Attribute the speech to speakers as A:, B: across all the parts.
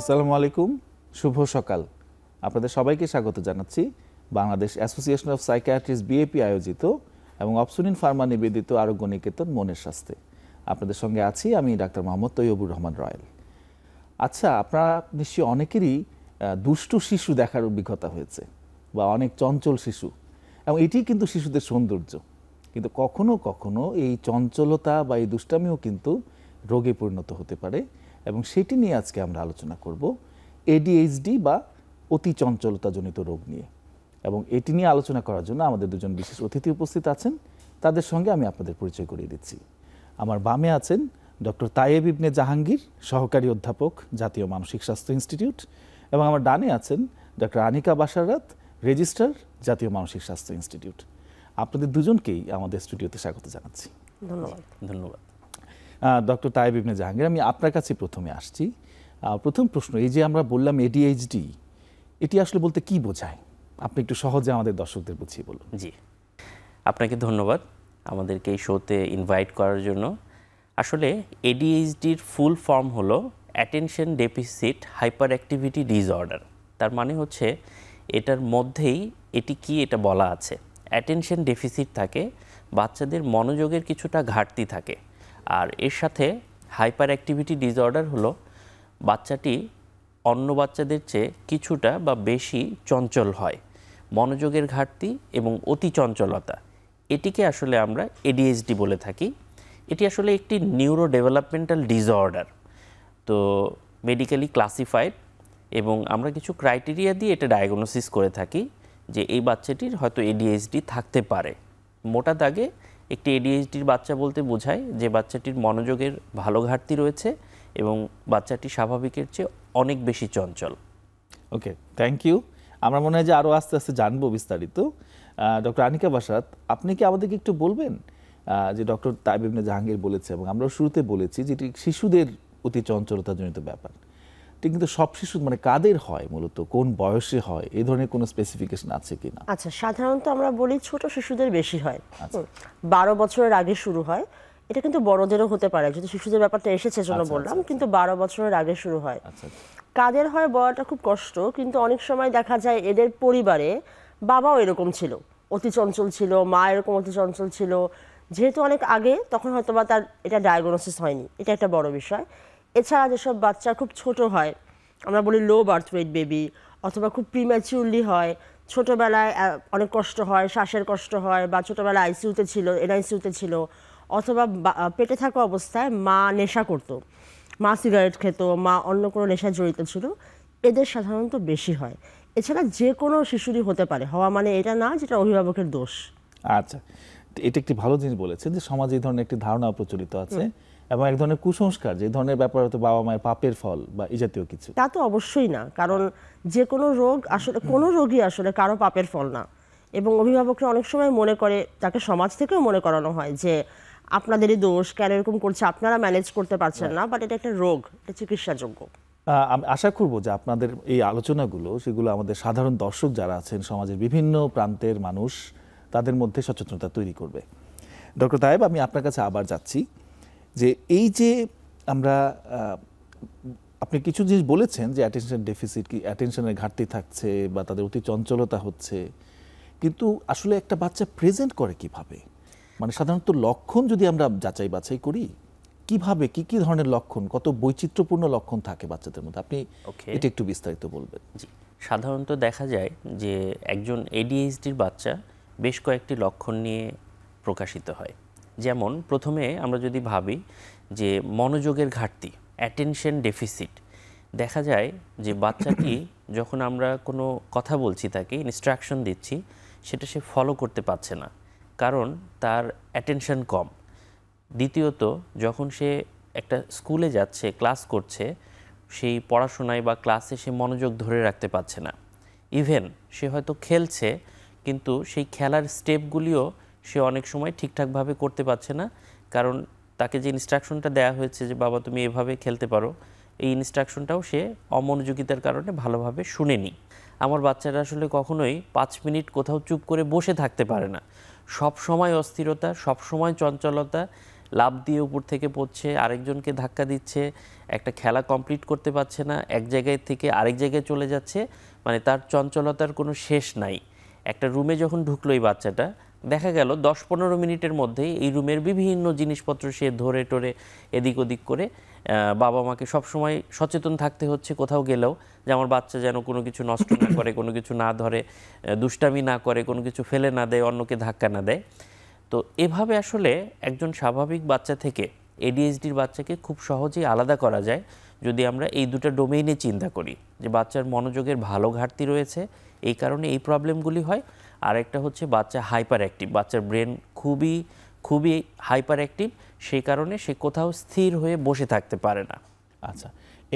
A: আসসালামু আলাইকুম, শুভ সকাল। আপনাদের সবাইকে স্বাগত জানাচ্ছি Bangladesh association of psychiatrist BAP আয়োজিত এবং অপসুনিন ফার্মা নিবেদিত আরোগ্য নিকেতন মনের স্বাস্থ্যে। আপনাদের সঙ্গে আছি আমি ডাক্তার মোহাম্মদ তৈয়বুর রহমান রয়েল। আচ্ছা, আপনারা নিশ্চয়ই অনেকেরই দুষ্টু শিশু দেখার অভিজ্ঞতা হয়েছে বা অনেক চঞ্চল শিশু, এবং এটি কিন্তু শিশুদের সৌন্দর্য। কিন্তু কখনো কখনো এই চঞ্চলতা বা এই দুষ্টামিও কিন্তু রোগে পরিণত হতে পারে, এবং সেটি নিয়ে আজকে আমরা আলোচনা করব এডিএইচডি বা অতি চঞ্চলতাজনিত রোগ নিয়ে। এবং এটি নিয়ে আলোচনা করার জন্য আমাদের দুজন বিশেষ অতিথি উপস্থিত আছেন, তাদের সঙ্গে আমি আপনাদের পরিচয় করিয়ে দিচ্ছি। আমার বামে আছেন ডক্টর তায়েব ইবনে জাহাঙ্গীর, সহকারী অধ্যাপক, জাতীয় মানসিক স্বাস্থ্য ইনস্টিটিউট, এবং আমার ডানে আছেন ডক্টর আনিকা বাশারাত, রেজিস্ট্রার, জাতীয় মানসিক স্বাস্থ্য ইনস্টিটিউট। আপনাদের দুজনকেই আমাদের স্টুডিওতে স্বাগত জানাচ্ছি।
B: ধন্যবাদ।
A: ডক্টর তায়েব ইবনে জাহাঙ্গীর, আমি আপনার কাছে প্রথমে আসছি। প্রথম প্রশ্ন, এই যে আমরা বললাম এডিএইচডি, এটি আসলে বলতে কি বোঝায়? আপনি একটু সহজে আমাদের দর্শকদের বুঝিয়ে বলুন।
B: জি, আপনাকে ধন্যবাদ আমাদেরকে এই শোতে ইনভাইট করার জন্য। আসলে এডিএইচডির ফুল ফর্ম হলো attention deficit hyper activity disorder. তার মানে হচ্ছে এটার মধ্যেই এটি কি এটা বলা আছে, অ্যাটেনশন ডেফিসিট থাকে, বাচ্চাদের মনোযোগের কিছুটা ঘাটতি থাকে। আর এর সাথে হাইপার অ্যাক্টিভিটি ডিসঅর্ডার হলো বাচ্চাটি অন্য বাচ্চাদের চেয়ে কিছুটা বা বেশি চঞ্চল হয়, মনোযোগের ঘাটতি এবং অতি চঞ্চলতা, এটিকে আসলে আমরা এডিএইচডি বলে থাকি। এটি আসলে একটি নিউরো ডেভেলপমেন্টাল ডিসঅর্ডার, তো মেডিকেলি ক্লাসিফাইড, এবং আমরা কিছু ক্রাইটেরিয়া দিয়ে এটা ডায়াগনোসিস করে থাকি যে এই বাচ্চাটির হয়তো এডিএইচডি থাকতে পারে। মোটা দাগে একটি এডিএইচডির বাচ্চা বলতে বোঝায় যে বাচ্চাটির মনোযোগের ভালো ঘাটতি রয়েছে এবং বাচ্চাটি স্বাভাবিকের চেয়ে অনেক বেশি চঞ্চল।
A: ওকে, থ্যাংক ইউ। আমরা মনে হয় যে আরও আস্তে আস্তে জানবো বিস্তারিত। ডক্টর আনিকা বাশারাত, আপনি কি আমাদেরকে একটু বলবেন যে ডক্টর তায়েব ইবনে জাহাঙ্গীর বলেছে এবং আমরা শুরুতে বলেছি যে এটি শিশুদের অতি চঞ্চলতাজনিত ব্যাপার, কিন্তু সব শিশু মানে কাদের হয়, মূলত কোন বয়সে হয়, এই ধরনের কোনো স্পেসিফিকেশন আছে কিনা?
C: আচ্ছা, সাধারণত আমরা বলি ছোট শিশুদের বেশি হয়, 12 বছরের আগে শুরু হয়। এটা কিন্তু বড়দেরও হতে পারে, যদি শিশুদের ব্যাপারটা এসেছে জন্য বললাম, কিন্তু 12 বছরের আগে শুরু হয়। কাদের হয় বলাটা খুব কষ্ট, কিন্তু অনেক সময় দেখা যায় এদের পরিবারে বাবাও এরকম ছিল, অতি চঞ্চল ছিল, মা এরকম অতি চঞ্চল ছিল, যেহেতু অনেক আগে, তখন হয়তো বা তার এটা ডায়াগনোসিস হয়নি, এটা একটা বড় বিষয়। এছাড়া যেসব বাচ্চা খুব ছোট হয়, আমরা বলি লো বার্থ ওয়েট বেবি, অথবা খুব প্রিম্যাচিউরলি হয়, ছোটোবেলায় অনেক কষ্ট হয়, শ্বাসের কষ্ট হয়, বা ছোটোবেলায় আইসিইউতে ছিল, এনআইসিইউতে ছিল, অথবা পেটে থাকা অবস্থায় মা নেশা করতো, মা সিগারেট খেত, মা অন্য কোনো নেশায় জড়িত ছিল, এদের সাধারণত বেশি হয়। এছাড়া যে কোনো শিশুরই হতে পারে, হওয়া মানে এটা না যেটা অভিভাবকের দোষ।
A: আচ্ছা, এটা একটি ভালো জিনিস বলেছেন যে সমাজে এই ধরনের একটি ধারণা প্রচলিত আছে এবং এক ধরনের কুসংস্কার, যে ধরনের ব্যাপার হয়তো বাবা মায়ের পাপের ফল বা এই জাতীয় কিছু।
C: তা তো অবশ্যই না, কারণ যে কোনো রোগ আসলে কোনো রোগই আসলে কারো পাপের ফল না। এবং অভিভাবকরা অনেক সময় মনে করে, তাকে সমাজ থেকেও মনে করানো হয় যে আপনাদেরই দোষ, কেন এরকম করছে, আপনারা ম্যানেজ করতে পারছেন না, বাট এটা একটা রোগ, এটা চিকিৎসাযোগ্য।
A: আমি আশা করব যে আপনাদের এই আলোচনাগুলো, সেগুলো আমাদের সাধারণ দর্শক যারা আছেন, সমাজের বিভিন্ন প্রান্তের মানুষ, তাদের মধ্যে সচেতনতা তৈরি করবে। ডক্টর তায়েব, আমি আপনার কাছে আবার যাচ্ছি যে এই যে আমরা আপনি কিছু জিনিস বলেছেন যে অ্যাটেনশন ডেফিসিট, কি অ্যাটেনশনের ঘাটতি থাকছে বা তাদের অতি চঞ্চলতা হচ্ছে, কিন্তু আসলে একটা বাচ্চা প্রেজেন্ট করে কিভাবে? মানে সাধারণত লক্ষণ যদি আমরা যাচাই বাছাই করি, কিভাবে কি কি ধরনের লক্ষণ, কত বৈচিত্র্যপূর্ণ লক্ষণ থাকে বাচ্চাদের মধ্যে, আপনি এটা একটু বিস্তারিত বলবেন।
B: জি, সাধারণত দেখা যায় যে একজন এডিএইচডির বাচ্চা বেশ কয়েকটি লক্ষণ নিয়ে প্রকাশিত হয়। যেমন প্রথমে আমরা যদি ভাবি যে মনোযোগের ঘাটতি, অ্যাটেনশন ডেফিসিট, দেখা যায় যে বাচ্চাটি যখন আমরা কোনো কথা বলছি, তাকে ইনস্ট্রাকশন দিচ্ছি, সেটা সে ফলো করতে পারছে না, কারণ তার অ্যাটেনশন কম। দ্বিতীয়ত, যখন সে একটা স্কুলে যাচ্ছে, ক্লাস করছে, সেই পড়াশোনায় বা ক্লাসে সে মনোযোগ ধরে রাখতে পারছে না। ইভেন সে হয়তো খেলছে, কিন্তু সেই খেলার স্টেপগুলিও সে অনেক সময় ঠিকঠাকভাবে করতে পারছে না, কারণ তাকে যে ইনস্ট্রাকশনটা দেওয়া হয়েছে যে বাবা তুমি এভাবে খেলতে পারো, এই ইনস্ট্রাকশনটাও সে অমনোযোগিতার কারণে ভালোভাবে শুনেনি। আমার বাচ্চারা আসলে কখনোই 5 মিনিট কোথাও চুপ করে বসে থাকতে পারে না, সব সময় অস্থিরতা, সব সময় চঞ্চলতা, লাফ দিয়ে উপর থেকে পড়ছে, আরেকজনকে ধাক্কা দিচ্ছে, একটা খেলা কমপ্লিট করতে পারছে না, এক জায়গায় থেকে আরেক জায়গায় চলে যাচ্ছে, মানে তার চঞ্চলতার কোনো শেষ নাই। একটা রুমে যখন ঢুকলো এই বাচ্চাটা, দেখা গেল 10-15 মিনিটের মধ্যেই এই রুমের বিভিন্ন জিনিসপত্র সে ধরে টরে এদিক ওদিক করে, বাবা মাকে সবসময় সচেতন থাকতে হচ্ছে কোথাও গেলেও, যে আমার বাচ্চা যেন কোনো কিছু নষ্ট না করে, কোনো কিছু না ধরে, দুষ্টামি না করে, কোনো কিছু ফেলে না দেয়, অন্যকে ধাক্কা না দেয়। তো এভাবে আসলে একজন স্বাভাবিক বাচ্চা থেকে এডিএইচডির বাচ্চাকে খুব সহজেই আলাদা করা যায় যদি আমরা এই দুটো ডোমেইনে চিন্তা করি, যে বাচ্চার মনোযোগের ভালো ঘাটতি রয়েছে, এই কারণে এই প্রবলেমগুলি হয়। আর একটা হচ্ছে বাচ্চা হাইপার অ্যাক্টিভ, বাচ্চার ব্রেন খুবই খুবই হাইপার অ্যাক্টিভ, সেই কারণে সে কোথাও স্থির হয়ে বসে থাকতে পারে না।
A: আচ্ছা,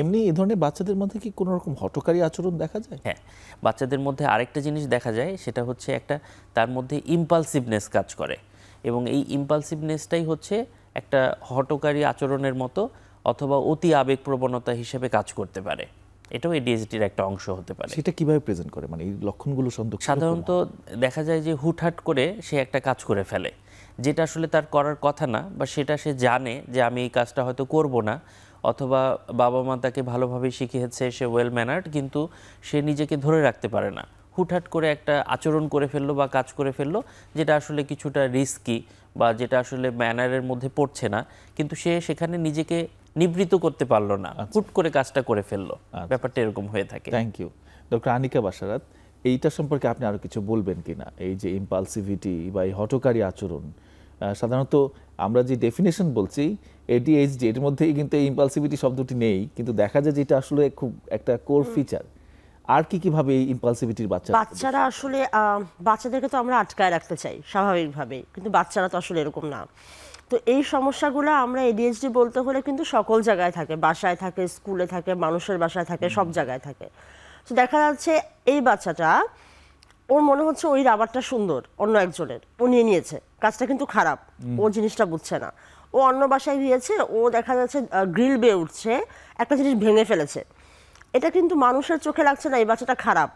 A: এমনি এই ধরনের বাচ্চাদের মধ্যে কি কোনো রকম হঠকারী আচরণ দেখা যায়?
B: হ্যাঁ, বাচ্চাদের মধ্যে আরেকটা জিনিস দেখা যায়, সেটা হচ্ছে একটা তার মধ্যে ইম্পালসিভনেস কাজ করে, এবং এই ইম্পালসিভনেসটাই হচ্ছে একটা হঠকারী আচরণের মতো অথবা অতি আবেগপ্রবণতা হিসেবে কাজ করতে পারে। এটাও এডিএইচডির একটা অংশ হতে পারে।
A: সেটা কিভাবে প্রেজেন্ট করে, মানে এই লক্ষণগুলো
B: সাধারণত দেখা যায় যে হুটহাট করে সে একটা কাজ করে ফেলে, যেটা আসলে তার করার কথা না, বা সেটা সে জানে যে আমি এই কাজটা হয়তো করব না, অথবা বাবা মা তাকে ভালোভাবে শিখিয়েছে, সে ওয়েল ম্যানার্ড, কিন্তু সে নিজেকে ধরে রাখতে পারে না, হুটহাট করে একটা আচরণ করে ফেললো বা কাজ করে ফেললো, যেটা আসলে কিছুটা রিস্কি বা যেটা আসলে ম্যানারের মধ্যে পড়ছে না, কিন্তু সে সেখানে নিজেকে নিবৃত্ত করতে পারলো না, হুট করে কাজটা করে ফেললো। ব্যাপারটা এরকম হয়ে থাকে।
A: Thank you doctor Anika Basarat. এইটা সম্পর্কে আপনি আরো কিছু বলবেন কিনা, এই যে ইম্পালসিভিটি বা এই হঠকারী আচরণ? সাধারণত আমরা যে ডেফিনেশন বলছি এডিএইচডি, এর মধ্যেই কিন্তু এই ইম্পালসিভিটি শব্দটি নেই, কিন্তু দেখা যায় যে এটা আসলে খুব একটা কোর ফিচার। আর কি কিভাবে এই ইম্পালসিভিটির
C: বাচ্চারা আসলে বাচ্চাদেরকে তো আমরা আটকায় রাখতে চাই স্বাভাবিকভাবে, কিন্তু বাচ্চারা তো আসলে এরকম না। তো এই সমস্যাগুলো আমরা এডিএইচডি বলতে হলে কিন্তু সকল জায়গায় থাকে, বাসায় থাকে, স্কুলে থাকে, মানুষের বাসায় থাকে, সব জায়গায় থাকে। তো দেখা যাচ্ছে এই বাচ্চাটা, ওর মনে হচ্ছে ওই রাবারটা সুন্দর, অন্য একজনের, ও নিয়ে নিয়েছে, কাজটা কিন্তু খারাপ, ও জিনিসটা বুঝছে না। ও অন্য বাসায় গিয়েছে, ও দেখা যাচ্ছে গ্রিল বেয়ে উঠছে, একটা জিনিস ভেঙে ফেলেছে। এটা কিন্তু মানুষের চোখে লাগছে না এই বাচ্চাটা খারাপ,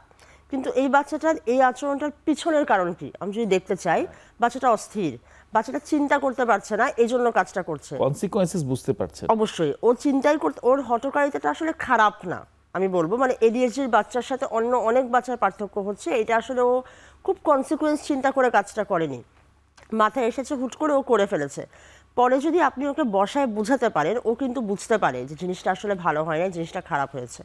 C: কিন্তু এই বাচ্চাটার এই আচরণটার পিছনের কারণ কি আমি যদি দেখতে চাই, বাচ্চাটা অস্থির, বাচ্চাটা চিন্তা করতে পারছে না, এই জন্য কাজটা করছে,
A: কনসিকোয়েন্সেস বুঝতে পারছে।
C: অবশ্যই ও চিন্তাই করতে, ওর হঠকারিতাটা আসলে খারাপ না আমি বলবো। মানে এডিএইচডির বাচ্চার সাথে অন্য অনেক বাচ্চার পার্থক্য হচ্ছে এটা আসলে ও খুব কনসিকোয়েন্স চিন্তা করে কাজটা করেনি, মাথায় এসেছে হুট করে ও করে ফেলেছে। পরে যদি আপনি ওকে বসায় বুঝাতে পারেন, ও কিন্তু বুঝতে পারে যে জিনিসটা আসলে ভালো হয় না, জিনিসটা খারাপ হয়েছে।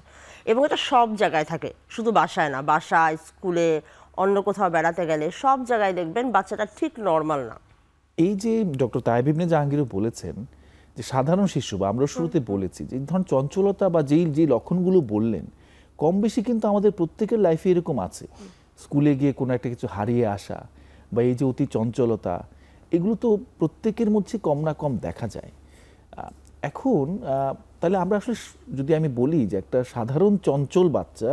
C: এবং এটা সব জায়গায় থাকে, শুধু বাসায় না, বাসায়, স্কুলে, অন্য কোথাও বেড়াতে গেলে সব জায়গায় দেখবেন বাচ্চাটা ঠিক নর্মাল না।
A: এই যে ডক্টর তায়েব ইবনে জাহাঙ্গীরও বলেছেন যে সাধারণ শিশু, বা আমরা শুরুতে বলেছি যে ধরুন চঞ্চলতা বা যে লক্ষণগুলো বললেন, কম বেশি কিন্তু আমাদের প্রত্যেকের লাইফে এরকম আছে। স্কুলে গিয়ে কোনো একটা কিছু হারিয়ে আসা বা এই যে অতি চঞ্চলতা, এগুলো তো প্রত্যেকের মধ্যে কম না কম দেখা যায়। এখন তাহলে আমরা আসলে যদি আমি বলি যে একটা সাধারণ চঞ্চল বাচ্চা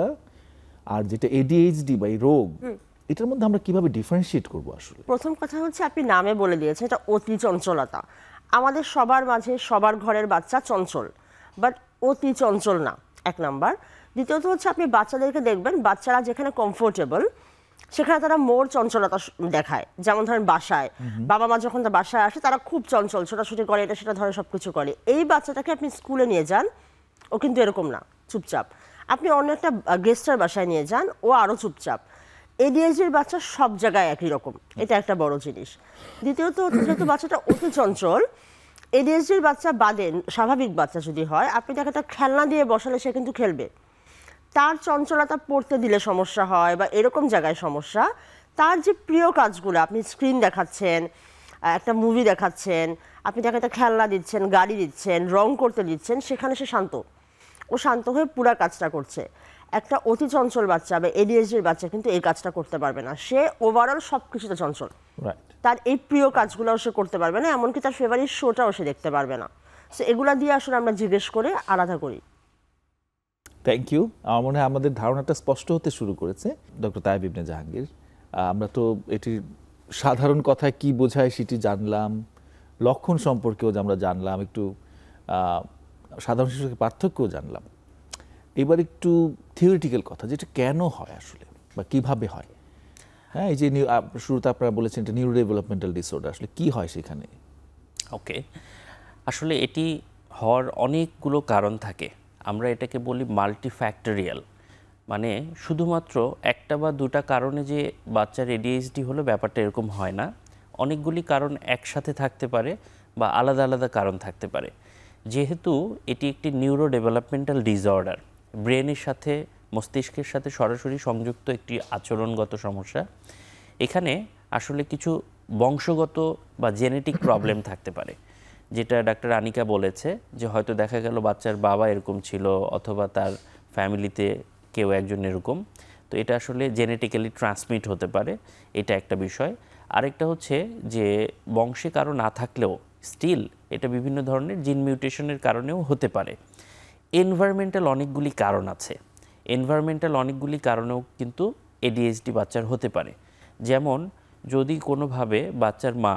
A: আর যেটা এডিএইচডি বা এই রোগ, এটার মধ্যে আমরা কিভাবে ডিফারেন্সিয়েট করব? আসলে
C: প্রথম কথা হচ্ছে আপনি নামে বলে দিয়েছেন, এটা অতি চঞ্চলতা। আমাদের সবার মাঝে সবার ঘরের বাচ্চা চঞ্চল, বাট অতি চঞ্চল না, এক নাম্বার। দ্বিতীয়ত হচ্ছে আপনি বাচ্চাদেরকে দেখবেন, বাচ্চারা যেখানে কমফোর্টেবল সেখানে তারা মোর চঞ্চলতা দেখায়। যেমন ধরেন বাসায় বাবা মা যখন তার বাসায় আসে, তারা খুব চঞ্চল, ছোটাছুটি করে, এটা সেটা ধরে সবকিছু করে। এই বাচ্চাটাকে আপনি স্কুলে নিয়ে যান, ও কিন্তু এরকম না, চুপচাপ। আপনি অন্য একটা গেস্টের বাসায় নিয়ে যান, ও আরো চুপচাপ। এডিএইচডির বাচ্চা সব জায়গায় একই রকম, এটা একটা বড় জিনিস। দ্বিতীয়ত যেহেতু বাচ্চাটা অতি চঞ্চল, এডিএইচডির বাচ্চা বাদে স্বাভাবিক বাচ্চা যদি হয়, আপনি তাকে একটা খেলনা দিয়ে বসালে সে কিন্তু খেলবে। তার চঞ্চলতা পড়তে দিলে সমস্যা হয় বা এরকম জায়গায় সমস্যা। তার যে প্রিয় কাজগুলো, আপনি স্ক্রিন দেখাচ্ছেন, একটা মুভি দেখাচ্ছেন, আপনি তাকে একটা খেলনা দিচ্ছেন, গাড়ি দিচ্ছেন, রং করতে দিচ্ছেন, সেখানে সে শান্ত, ও শান্ত হয়ে পুরা কাজটা করছে। একটা অতি চঞ্চল বাচ্চা বা এডিএইচডির বাচ্চা কিন্তু এই কাজটা করতে পারবে না, সে ওভারঅল সব কিছুতে চঞ্চল, তার এই প্রিয় কাজগুলোও সে করতে পারবে না, এমনকি তার ফেভারিট শোটাও সে দেখতে পারবে না। সো এগুলা দিয়ে আসলে আমরা জিজ্ঞেস করে আলাদা করি।
A: Thank you. আমার মনে হয় আমাদের ধারণাটা স্পষ্ট হতে শুরু করেছে। ডক্টর তায়েব ইবনে জাহাঙ্গীর, আমরা তো এটির সাধারণ কথায় কি বোঝায় সেটি জানলাম, লক্ষণ সম্পর্কেও আমরা জানলাম, একটু সাধারণ শিশুকে পার্থক্যও জানলাম। এবার একটু থিওরিটিক্যাল কথা, যেটা কেন হয় আসলে বা কিভাবে হয়। হ্যাঁ, এই যে শুরুতে আপনারা বলেছেন এটা নিউরো ডেভেলপমেন্টাল ডিসঅর্ডার, আসলে কি হয় সেখানে?
B: ওকে, আসলে এটি হওয়ার অনেকগুলো কারণ থাকে। আমরা এটাকে বলি মাল্টিফ্যাক্টরিয়াল, মানে শুধুমাত্র একটা বা দুটা কারণে যে বাচ্চার ADHD হলো ব্যাপারটা এরকম হয় না। অনেকগুলি কারণ একসাথে থাকতে পারে বা আলাদা আলাদা কারণ থাকতে পারে। যেহেতু এটি একটি নিউরো ডেভেলপমেন্টাল ডিসঅর্ডার, ব্রেনের সাথে মস্তিষ্কের সাথে সরাসরি সংযুক্ত একটি আচরণগত সমস্যা, এখানে আসলে কিছু বংশগত বা জেনেটিক প্রবলেম থাকতে পারে। যেটা ডাক্তার আনিকা বলেছে যে হয়তো দেখা গেল বাচ্চার বাবা এরকম ছিল অথবা তার ফ্যামিলিতে কেউ একজন এরকম, তো এটা আসলে জেনেটিক্যালি ট্রান্সমিট হতে পারে, এটা একটা বিষয়। আরেকটা হচ্ছে যে বংশে কারো না থাকলেও স্টিল এটা বিভিন্ন ধরনের জিন মিউটেশনের কারণেও হতে পারে। এনভায়রনমেন্টাল অনেকগুলি কারণ আছে, এনভায়রনমেন্টাল অনেকগুলি কারণেও কিন্তু ADHD বাচ্চার হতে পারে। যেমন যদি কোনোভাবে বাচ্চার মা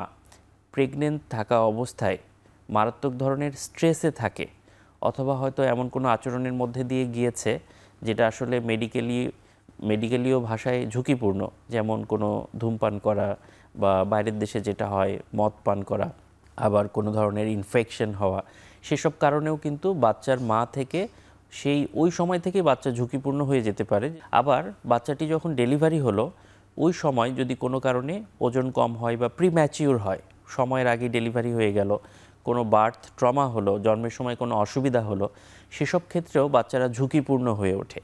B: প্রেগনেন্ট থাকা অবস্থায় মারাত্মক ধরনের স্ট্রেসে থাকে অথবা হয়তো এমন কোনো আচরণের মধ্যে দিয়ে গিয়েছে যেটা আসলে মেডিকেলীয় ভাষায় ঝুঁকিপূর্ণ, যেমন কোনো ধূমপান করা বা বাইরের দেশে যেটা হয় মদ পান করা, আবার কোনো ধরনের ইনফেকশন হওয়া, সেসব কারণেও কিন্তু বাচ্চার মা থেকে ওই সময় থেকে বাচ্চা ঝুঁকিপূর্ণ হয়ে যেতে পারে। আবার বাচ্চাটি যখন ডেলিভারি হলো ওই সময় যদি কোনো কারণে ওজন কম হয় বা প্রিম্যাচিউর হয়, সময়ের আগে ডেলিভারি হয়ে গেল, কোনো বার্থ ট্রমা হলো, জন্মের সময় কোনো অসুবিধা হলো, সেসব ক্ষেত্রেও বাচ্চারা ঝুঁকিপূর্ণ হয়ে ওঠে।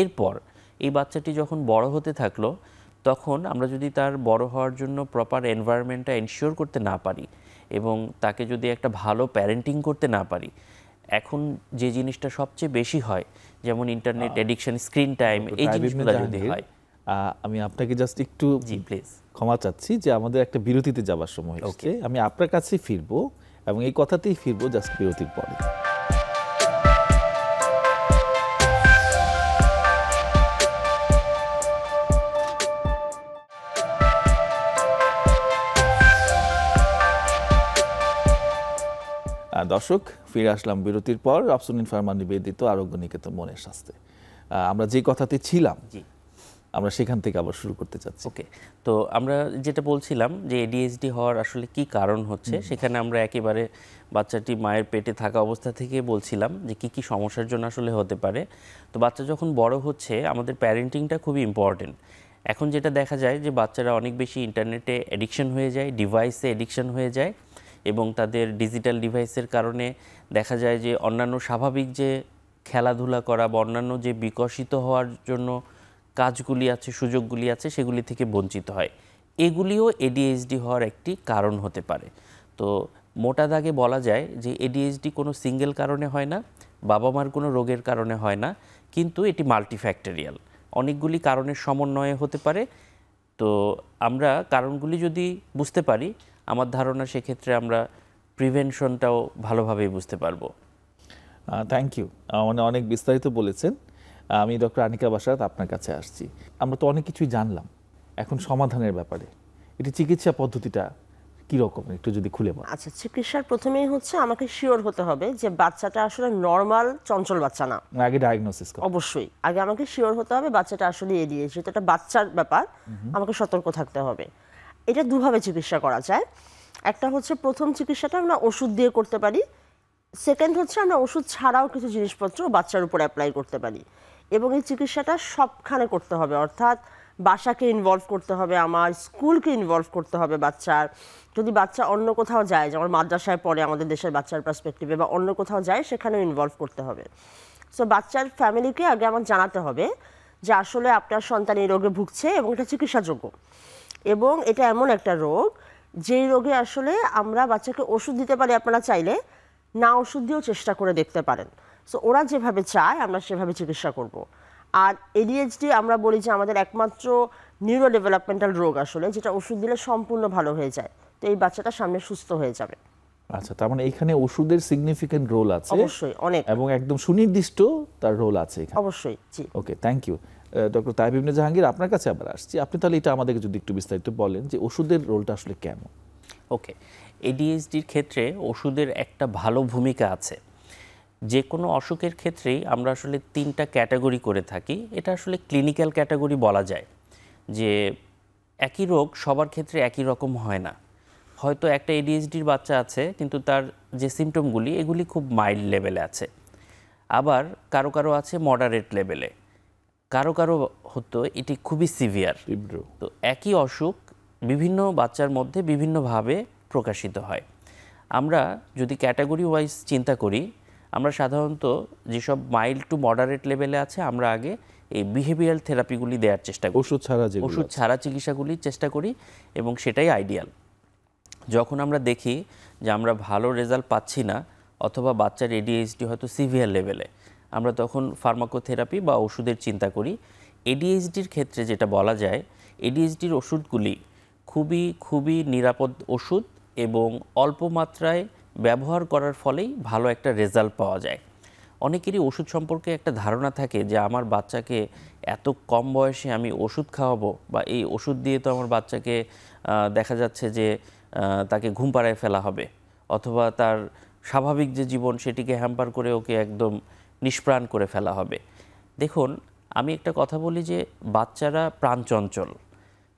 B: এরপর এই বাচ্চাটি যখন বড় হতে থাকলো তখন আমরা যদি তার বড় হওয়ার জন্য প্রপার এনভায়রনমেন্টটা এনশিওর করতে না পারি এবং তাকে যদি একটা ভালো প্যারেন্টিং করতে না পারি, এখন যে জিনিসটা সবচেয়ে বেশি হয় যেমন ইন্টারনেট এডিকশন, স্ক্রিন টাইম, এই জিনিসগুলো যদি হয়।
A: আমি আপনাকে জাস্ট একটু
B: জি প্লিজ
A: ক্ষমা চাচ্ছি যে আমাদের একটা বিরতিতে যাবার সময় হচ্ছে, আমি আপনার কাছেই ফিরবো এবং এই কথাতেই ফিরবো জাস্ট বিরতির পরে। দর্শক, ফিরে আসলাম বিরতির পর। আফসুনিন ফার্মা নিবেদিত আরোগ্য নিকেতন মনের স্বাস্থ্যে আমরা যে কথাতে ছিলাম, আমরা সেখান থেকে আবার শুরু করতে চাচ্ছি।
B: ওকে, তো আমরা যেটা বলছিলাম যে ADHD হওয়ার আসলে কি কারণ হচ্ছে, সেখানে আমরা একেবারে বাচ্চাটি মায়ের পেটে থাকা অবস্থা থেকে বলছিলাম যে কি কি সমস্যার জন্য আসলে হতে পারে। তো বাচ্চা যখন বড় হচ্ছে আমাদের প্যারেন্টিংটা খুবই ইম্পর্টেন্ট। এখন যেটা দেখা যায় যে বাচ্চারা অনেক বেশি ইন্টারনেটে এডিকশন হয়ে যায়, ডিভাইসে এডিকশন হয়ে যায় এবং তাদের ডিজিটাল ডিভাইসের কারণে দেখা যায় যে অন্যান্য স্বাভাবিক যে খেলাধুলা করা বা অন্যান্য যে বিকশিত হওয়ার জন্য কাজগুলি আছে, সুযোগগুলি আছে, সেগুলি থেকে বঞ্চিত হয়। এগুলিও ADHD হওয়ার একটি কারণ হতে পারে। তো মোটা দাগে বলা যায় যে ADHD কোনো সিঙ্গেল কারণে হয় না, বাবা মার কোনো রোগের কারণে হয় না, কিন্তু এটি মাল্টিফ্যাক্টরিয়াল, অনেকগুলি কারণের সমন্বয়ে হতে পারে। তো আমরা কারণগুলি যদি বুঝতে পারি, আমার ধারণা সেক্ষেত্রে আমরা প্রিভেনশনটাও ভালোভাবেই বুঝতে পারবো।
A: থ্যাংক ইউ, মানে অনেক বিস্তারিত বলেছেন। আমি ডক্টর আনিকা বাসারাত আপনার কাছে আসছি। আমরা তো অনেক কিছুই জানলাম, এখন সমাধানের ব্যাপারে এটি চিকিৎসা পদ্ধতিটা কীরকম একটু যদি খুলে বলেন।
C: আচ্ছা, চিকিৎসার প্রথমেই হচ্ছে আমাকে শিওর হতে হবে যে বাচ্চাটা আসলে নর্মাল চঞ্চল বাচ্চা না।
A: আগে ডায়াগনোসিস করুন।
C: অবশ্যই আগে আমাকে শিওর হতে হবে বাচ্চাটা আসলে ADHD, এটা একটা বাচ্চার ব্যাপার, আমাকে সতর্ক থাকতে হবে। এটা দুভাবে চিকিৎসা করা যায়। একটা হচ্ছে প্রথম চিকিৎসাটা আমরা ওষুধ দিয়ে করতে পারি, সেকেন্ড হচ্ছে আমরা ওষুধ ছাড়াও কিছু জিনিসপত্র বাচ্চার উপর অ্যাপ্লাই করতে পারি। এবং এই চিকিৎসাটা সবখানে করতে হবে, অর্থাৎ বাসাকে ইনভলভ করতে হবে, আমার স্কুলকে ইনভলভ করতে হবে বাচ্চার। যদি বাচ্চা অন্য কোথাও যায়, যেমন মাদ্রাসায় পড়ে আমাদের দেশের বাচ্চার পার্সপেক্টিভে, বা অন্য কোথাও যায়, সেখানেও ইনভলভ করতে হবে। সো বাচ্চার ফ্যামিলিকে আগে আমার জানাতে হবে যে আসলে আপনার সন্তান এই রোগে ভুগছে এবং এটা চিকিৎসাযোগ্য, এবং এটা এমন একটা রোগ যেই রোগে আসলে আমরা বাচ্চাকে ওষুধ দিতে পারি, আপনারা চাইলে না ওষুধ দিয়েও চেষ্টা করে দেখতে পারেন। সো ওরা যেভাবে চায় আমরা সেভাবে চিকিৎসা করব। আর ADHD আমরা বলি যে আমাদের একমাত্র নিউরো ডেভেলপমেন্টাল রোগ আসলে, যেটা ওষুধ দিলে সম্পূর্ণ ভালো হয়ে যায়। তো এই বাচ্চাটা সামনে সুস্থ হয়ে যাবে।
A: আচ্ছা, তার মানে এখানে ওষুধের সিগনিফিকেন্ট রোল আছে,
C: অবশ্যই অনেক,
A: এবং একদম সুনির্দিষ্ট তার রোল আছে এখানে।
C: অবশ্যই। জি,
A: ওকে, থ্যাংক ইউ। ডক্টর তাইব ইবনে জাহাঙ্গীর, আপনার কাছে আবার আসছি। আপনি তাহলে এটা আমাদেরকে যদি একটু বিস্তারিত বলেন যে ওষুধের রোলটা আসলে কেমন।
B: ওকে, ADHDর ক্ষেত্রে ওষুধের একটা ভালো ভূমিকা আছে। যে কোনো অসুখের ক্ষেত্রেই আমরা আসলে 3টা ক্যাটাগরি করে থাকি। এটা আসলে ক্লিনিক্যাল ক্যাটাগরি বলা যায়, যে একই রোগ সবার ক্ষেত্রে একই রকম হয় না। হয়তো একটা এডিএইচডির বাচ্চা আছে কিন্তু তার যে সিমটমগুলি এগুলি খুব মাইল্ড লেভেলে আছে, আবার কারো কারো আছে মডারেট লেভেলে, কারো কারো হতো এটি খুবই সিভিয়ার। তো একই অসুখ বিভিন্ন বাচ্চার মধ্যে বিভিন্নভাবে প্রকাশিত হয়। আমরা যদি ক্যাটাগরি ওয়াইজ চিন্তা করি, আমরা সাধারণত যেসব মাইল্ড টু মডারেট লেভেলে আছে আমরা আগে এই বিহেভিয়ারাল থেরাপিগুলি দেওয়ার চেষ্টা করি, ওষুধ ছাড়া চিকিৎসাগুলির চেষ্টা করি, এবং সেটাই আইডিয়াল। যখন আমরা দেখি যে আমরা ভালো রেজাল্ট পাচ্ছি না অথবা বাচ্চার এডিএইচডি হয়তো সিভিয়ার লেভেলে, আমরা তখন ফার্মাকোথেরাপি বা ওষুধের চিন্তা করি। এডিএইচডির ক্ষেত্রে যেটা বলা যায়, এডিএইচডির ওষুধগুলি খুবই নিরাপদ ওষুধ এবং অল্প মাত্রায় ব্যবহার করার ফলেই ভালো একটা রেজাল্ট পাওয়া যায়। অনেকেরই ওষুধ সম্পর্কে একটা ধারণা থাকে যে আমার বাচ্চাকে এত কম বয়সে আমি ওষুধ খাওয়াবো, বা এই ওষুধ দিয়ে তো আমার বাচ্চাকে দেখা যাচ্ছে যে তাকে ঘুম পাড়ায় ফেলা হবে, অথবা তার স্বাভাবিক যে জীবন সেটিকে হ্যাম্পার করে ওকে একদম নিষ্প্রাণ করে ফেলা হবে। দেখুন, আমি একটা কথা বলি যে বাচ্চারা প্রাণচঞ্চল,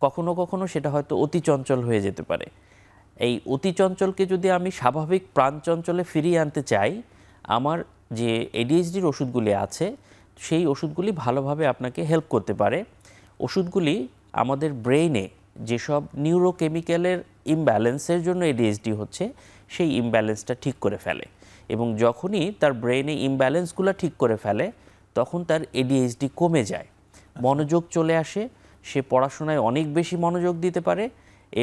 B: কখনো কখনো সেটা হয়তো অতি চঞ্চল হয়ে যেতে পারে। এই অতি চঞ্চলকে যদি আমি স্বাভাবিক প্রাণচঞ্চলে ফিরিয়ে আনতে চাই, আমার যে এডিএইচডির ওষুধগুলি আছে সেই ওষুধগুলি ভালোভাবে আপনাকে হেল্প করতে পারে। ওষুধগুলি আমাদের ব্রেইনে যেসব নিউরোকেমিক্যালের ইমব্যালেন্সের জন্য এডিএইচডি হচ্ছে সেই ইমব্যালেন্সটা ঠিক করে ফেলে, এবং যখনই তার ব্রেইনে ইমব্যালেন্সগুলো ঠিক করে ফেলে তখন তার এডিএইচডি কমে যায়, মনোযোগ চলে আসে, সে পড়াশোনায় অনেক বেশি মনোযোগ দিতে পারে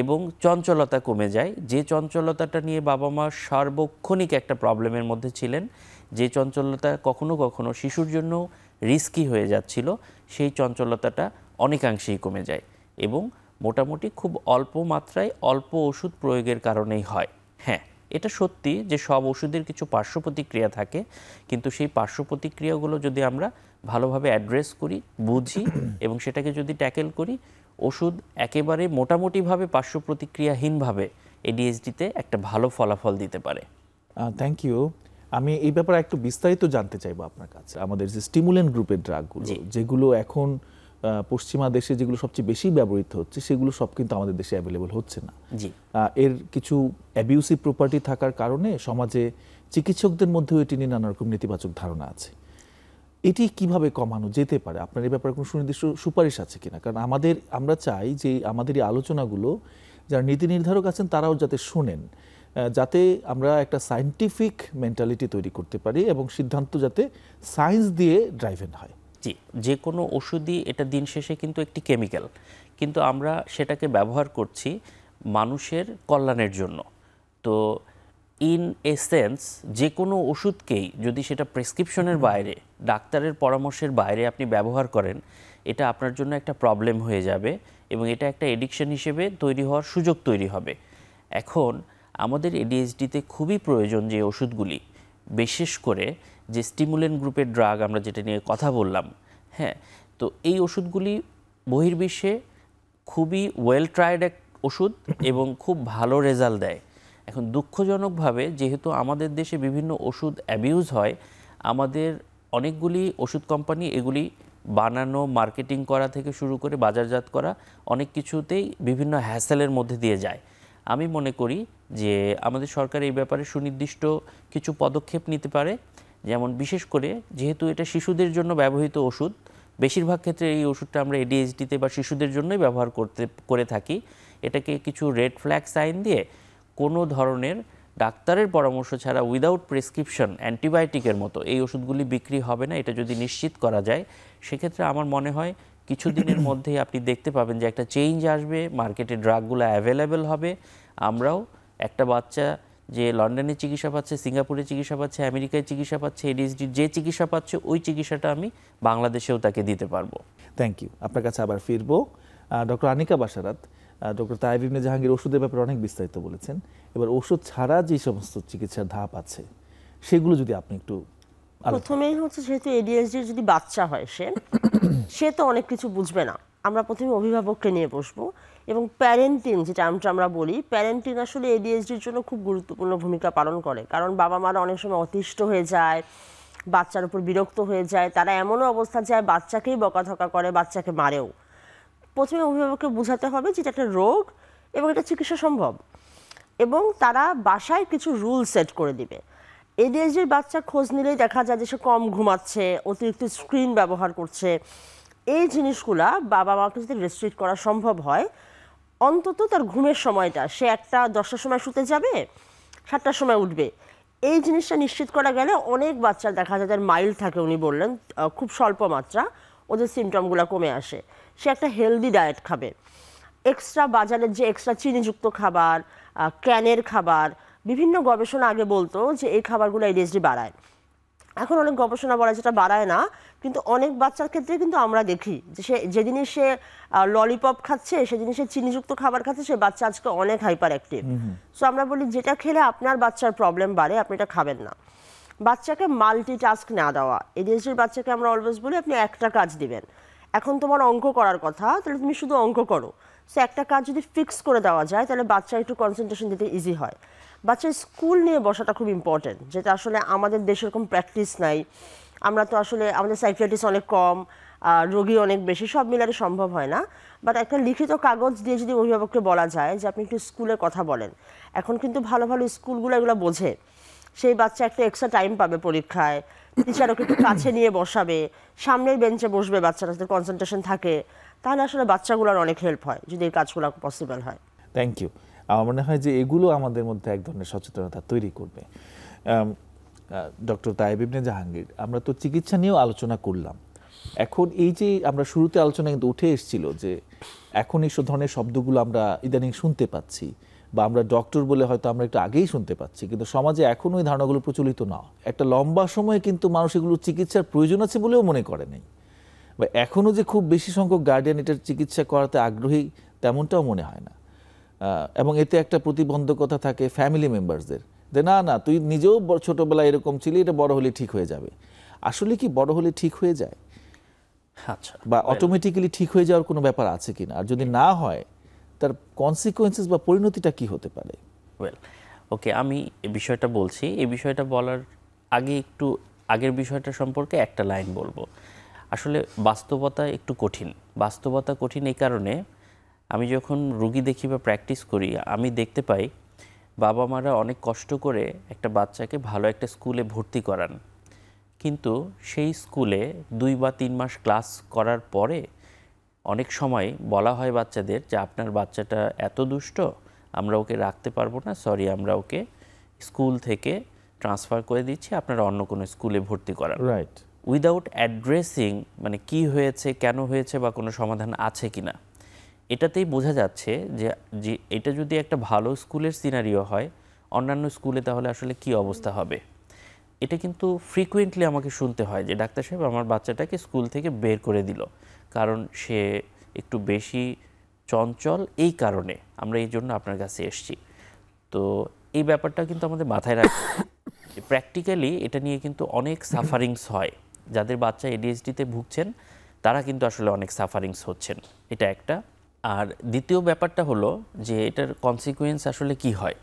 B: এবং চঞ্চলতা কমে যায়। যে চঞ্চলতাটা নিয়ে বাবা মা সার্বক্ষণিক একটা প্রবলেমের মধ্যে ছিলেন, যে চঞ্চলতা কখনো কখনো শিশুর জন্য রিস্কি হয়ে যাচ্ছিল, সেই চঞ্চলতাটা অনেকাংশেই কমে যায় এবং মোটামুটি খুব অল্প মাত্রায় অল্প ওষুধ প্রয়োগের কারণেই হয়। হ্যাঁ, এটা সত্যি যে সব ওষুধের কিছু পার্শ্ব প্রতিক্রিয়া থাকে, কিন্তু সেই পার্শ্ব প্রতিক্রিয়াগুলো যদি আমরা ভালোভাবে অ্যাড্রেস করি, বুঝি এবং সেটাকে যদি ট্যাকেল করি, ওষুধ একেবারে মোটামুটিভাবে পার্শ্ব প্রতিক্রিয়াহীনভাবে এডিএইচডিতে একটা ভালো ফলাফল দিতে পারে।
A: Thank you. আমি এই ব্যাপারে একটু বিস্তারিত জানতে চাইবো আপনার কাছে। আমাদের যে স্টিমুলেন্ট গ্রুপের ড্রাগগুলো, যেগুলো এখন পশ্চিমা দেশে যেগুলো সবচেয়ে বেশি ব্যবহৃত হচ্ছে, সেগুলো সব কিন্তু আমাদের দেশে অ্যাভেলেবল হচ্ছে না। এর কিছু অ্যাবিউসিভ প্রপার্টি থাকার কারণে সমাজে চিকিৎসকদের মধ্যেও এটি নিয়ে নানা রকম নেতিবাচক ধারণা আছে। এটি কিভাবে কমানো যেতে পারে? আপনার এই ব্যাপারে কোনো সুনির্দিষ্ট সুপারিশ আছে কিনা? কারণ আমরা চাই যে আমাদের এই আলোচনাগুলো যারা নীতি নির্ধারক আছেন তারাও যাতে শোনেন, যাতে আমরা একটা সায়েন্টিফিক মেন্টালিটি তৈরি করতে পারি এবং সিদ্ধান্ত যাতে সায়েন্স দিয়ে ড্রাইভেন হয়।
B: জি, যে কোনো ওষুধই এটা দিন শেষে কিন্তু একটি কেমিক্যাল, কিন্তু আমরা সেটাকে ব্যবহার করছি মানুষের কল্যাণের জন্য। তো ইন এসেন্স যে কোনো ওষুধকেই যদি সেটা প্রেসক্রিপশনের বাইরে, ডাক্তারের পরামর্শের বাইরে আপনি ব্যবহার করেন, এটা আপনার জন্য একটা প্রবলেম হয়ে যাবে এবং এটা একটা এডিকশন হিসেবে তৈরি হওয়ার সুযোগ তৈরি হবে। এখন আমাদের এডিএইচডিতে খুবই প্রয়োজন যে ওষুধগুলি, বিশেষ করে যে স্টিমুলেন্ট গ্রুপের ড্রাগ আমরা যেটা নিয়ে কথা বললাম, হ্যাঁ, তো এই ওষুধগুলি বহির্বিশ্বে খুবই ওয়েল ট্রাইড এক ওষুধ এবং খুব ভালো রেজাল্ট দেয়। এখন দুঃখজনকভাবে যেহেতু আমাদের দেশে বিভিন্ন ওষুধ অ্যাবিউজ হয়, আমাদের অনেকগুলি ওষুধ কোম্পানি এগুলি বানানো, মার্কেটিং করা থেকে শুরু করে বাজারজাত করা অনেক কিছুতেই বিভিন্ন হ্যাসেলের মধ্যে দিয়ে যায়। আমি মনে করি যে আমাদের সরকার এই ব্যাপারে সুনির্দিষ্ট কিছু পদক্ষেপ নিতে পারে, যেমন বিশেষ করে যেহেতু এটা শিশুদের জন্য ব্যবহৃত ওষুধ, বেশিরভাগ ক্ষেত্রে এই ওষুধটা আমরা এডিএইচডিতে বা শিশুদের জন্যই ব্যবহার করে থাকি, এটাকে কিছু রেড ফ্ল্যাগ সাইন দিয়ে কোনো ধরনের ডাক্তারের পরামর্শ ছাড়া উইদাউট প্রেসক্রিপশন অ্যান্টিবায়োটিকের মতো এই ওষুধগুলি বিক্রি হবে না, এটা যদি নিশ্চিত করা যায়, সেক্ষেত্রে আমার মনে হয় কিছুদিনের মধ্যেই আপনি দেখতে পাবেন যে একটা চেঞ্জ আসবে, মার্কেটে ড্রাগগুলো অ্যাভেলেবেল হবে। আমরাও একটা বাচ্চা যে লন্ডনে চিকিৎসা পাচ্ছে, সিঙ্গাপুরে চিকিৎসা পাচ্ছে, আমেরিকায় চিকিৎসা পাচ্ছে, এডিএইচডি যে চিকিৎসা পাচ্ছে ওই চিকিৎসাটা আমি বাংলাদেশেও তাকে দিতে পারবো।
A: Thank you. আপনার কাছে আবার ফিরবো। ডক্টর আনিকা বাশারাত, ডক্টর তায়েব ইবনে জাহাঙ্গীর ওষুধের ব্যাপারে অনেক বিস্তারিত বলেছেন। এবার ওষুধ ছাড়া যে সমস্ত চিকিৎসার ধাপ আছে সেগুলো যদি আপনি একটু।
C: প্রথমেই হচ্ছে, যেহেতু এডিএইচডির যদি বাচ্চা হয় সে তো অনেক কিছু বুঝবে না। আমরা প্রথমে অভিভাবককে নিয়ে বসবো এবং প্যারেন্টিং যে টার্মটা আমরা বলি, প্যারেন্টিং আসলে এডিএইচডির জন্য খুব গুরুত্বপূর্ণ ভূমিকা পালন করে। কারণ বাবা মারা অনেক সময় অতিষ্ঠ হয়ে যায়, বাচ্চার উপর বিরক্ত হয়ে যায়, তারা এমনও অবস্থা যায় বাচ্চাকেই বকাঝকা করে, বাচ্চাকে মারেও। প্রথমে অভিভাবককে বোঝাতে হবে যে এটা একটা রোগ এবং এটা চিকিৎসা সম্ভব। এবং তারা বাসায় কিছু রুল সেট করে দিবে। এডিএইচডির বাচ্চা খোঁজ নিলেই দেখা যায় যে সে কম ঘুমাচ্ছে, অতিরিক্ত স্ক্রিন ব্যবহার করছে। এই জিনিসগুলা বাবা মাকে যদি রেস্ট্রিক্ট করা সম্ভব হয়, অন্তত তার ঘুমের সময়টা সে একটা 10টার সময় শুতে যাবে, 7টার সময় উঠবে, এই জিনিসটা নিশ্চিত করা গেলে অনেক বাচ্চার দেখা যায় যার মাইল্ড থাকে, উনি বললেন খুব স্বল্প মাত্রা, ওদের সিমটমগুলো কমে আসে। সে একটা হেলদি ডায়েট খাবে, এক্সট্রা বাজারের যে এক্সট্রা চিনিযুক্ত খাবার, ক্যানের খাবার, বিভিন্ন গবেষণা আগে বলতো যে এই খাবারগুলো এডিএইচডি বাড়ায়। এখন অনেক গবেষণা বলে যেটা বাড়ায় না, কিন্তু অনেক বাচ্চার ক্ষেত্রে কিন্তু আমরা দেখি যে সে যেদিনই সে ললিপপ খাচ্ছে, সেদিনই সে চিনিযুক্ত খাবার খাচ্ছে, সে বাচ্চা আজকে অনেক হাইপার অ্যাক্টিভ। সো আমরা বলি যেটা খেলে আপনার বাচ্চার প্রবলেম বাড়ে আপনি এটা খাবেন না। বাচ্চাকে মাল্টিটাস্ক না দেওয়া, এডিএইচডির বাচ্চাকে আমরা অলওয়েজ বলি আপনি একটা কাজ দিবেন, এখন তোমার অঙ্ক করার কথা, তাহলে তুমি শুধু অঙ্ক করো। সো একটা কাজ যদি ফিক্স করে দেওয়া যায় তাহলে বাচ্চা একটু কনসেন্ট্রেশন দিতে ইজি হয়। বাচ্চার স্কুল নিয়ে বসাটা খুব ইম্পর্টেন্ট, যেটা আসলে আমাদের দেশে এরকম প্র্যাকটিস নাই। আমরা তো আসলে আমাদের সাইকিয়াট্রিস্ট অনেক কম, রোগী অনেক বেশি, সব মিলাতে সম্ভব হয় না। বাট একটা লিখিত কাগজ দিয়ে যদি অভিভাবককে বলা যায় যে আপনি একটু স্কুলে কথা বলেন, এখন কিন্তু ভালো ভালো স্কুলগুলো এগুলো বোঝে, সেই বাচ্চা একটা এক্সট্রা টাইম পাবে পরীক্ষায়, টিচার ওকে একটু কাছে নিয়ে বসাবে, সামনের বেঞ্চে বসবে, বাচ্চারা যাতে কনসেন্ট্রেশন থাকে, তাহলে আসলে বাচ্চাগুলোর অনেক হেল্প হয় যদি এই কাজগুলো পসিবল হয়।
A: Thank you. আমার মনে হয় যে এগুলো আমাদের মধ্যে এক ধরনের সচেতনতা তৈরি করবে। ডক্টর তায়েব ইবনে জাহাঙ্গীর, আমরা তো চিকিৎসা নিয়েও আলোচনা করলাম, এখন এই যে আমরা শুরুতে আলোচনা কিন্তু উঠে এসেছিল যে এখন এই ধরনের শব্দগুলো আমরা ইদানিং শুনতে পাচ্ছি, বা আমরা ডক্টর বলে হয়তো আমরা একটু আগেই শুনতে পাচ্ছি, কিন্তু সমাজে এখন ওই ধারণাগুলো প্রচলিত না। একটা লম্বা সময় কিন্তু মানুষ এগুলো চিকিৎসার প্রয়োজন আছে বলেও মনে করে নাই, বা এখনও যে খুব বেশি সংখ্যক গার্ডিয়ান এটার চিকিৎসা করাতে আগ্রহী তেমনটাও মনে হয় না। এবং এতে একটা প্রতিবন্ধকতা থাকে ফ্যামিলি মেম্বারসদের, যে না না তুই নিজেও ছোটবেলায় এরকম ছিলি, এটা বড় হলে ঠিক হয়ে যাবে। আসলে কি বড় হলে ঠিক হয়ে যায়?
B: আচ্ছা,
A: বা অটোমেটিক্যালি ঠিক হয়ে যাওয়ার কোনো ব্যাপার আছে কিনা, আর যদি না হয় তার কনসিকুয়েন্সেস বা পরিণতিটা কি হতে পারে?
B: ওয়েল, ওকে, আমি এই বিষয়টা বলছি। এই বিষয়টা বলার আগে একটু আগের বিষয়টা সম্পর্কে একটা লাইন বলবো। আসলে বাস্তবতা একটু কঠিন। বাস্তবতা কঠিন এই কারণে, আমি যখন রুগী দেখি বা প্র্যাকটিস করি, আমি দেখতে পাই বাবা মারা অনেক কষ্ট করে একটা বাচ্চাকে ভালো একটা স্কুলে ভর্তি করান, কিন্তু সেই স্কুলে 2 বা 3 মাস ক্লাস করার পরে অনেক সময় বলা হয় বাচ্চাদের যে আপনার বাচ্চাটা এত দুষ্ট, আমরা ওকে রাখতে পারবো না, সরি, আমরা ওকে স্কুল থেকে ট্রান্সফার করে দিচ্ছি, আপনারা অন্য কোনো স্কুলে ভর্তি করান।
A: রাইট।
B: উইদাউট অ্যাড্রেসিং মানে কি হয়েছে, কেন হয়েছে, বা কোনো সমাধান আছে কি না। এটাতেই বোঝা যাচ্ছে যে এটা যদি একটা ভালো স্কুলের সিনারিও হয়, অন্যান্য স্কুলে তাহলে আসলে কি অবস্থা হবে। এটা কিন্তু ফ্রিকুয়েন্টলি আমাকে শুনতে হয় যে ডাক্তার সাহেব আমার বাচ্চাটাকে স্কুল থেকে বের করে দিল, কারণ সে একটু বেশি চঞ্চল, এই কারণে আমরা এই জন্য আপনার কাছে এসেছি। তো এই ব্যাপারটা কিন্তু আমাদের মাথায় রাখতে হবে। প্র্যাকটিক্যালি এটা নিয়ে কিন্তু অনেক সাফারিংস হয়। যাদের বাচ্চা এডিএইচডিতে ভুগছেন তারা কিন্তু আসলে অনেক সাফারিংস হচ্ছেন, এটা একটা। আর দ্বিতীয় ব্যাপারটা হলো যে এটার কনসিকুয়েন্স আসলে কি হয়।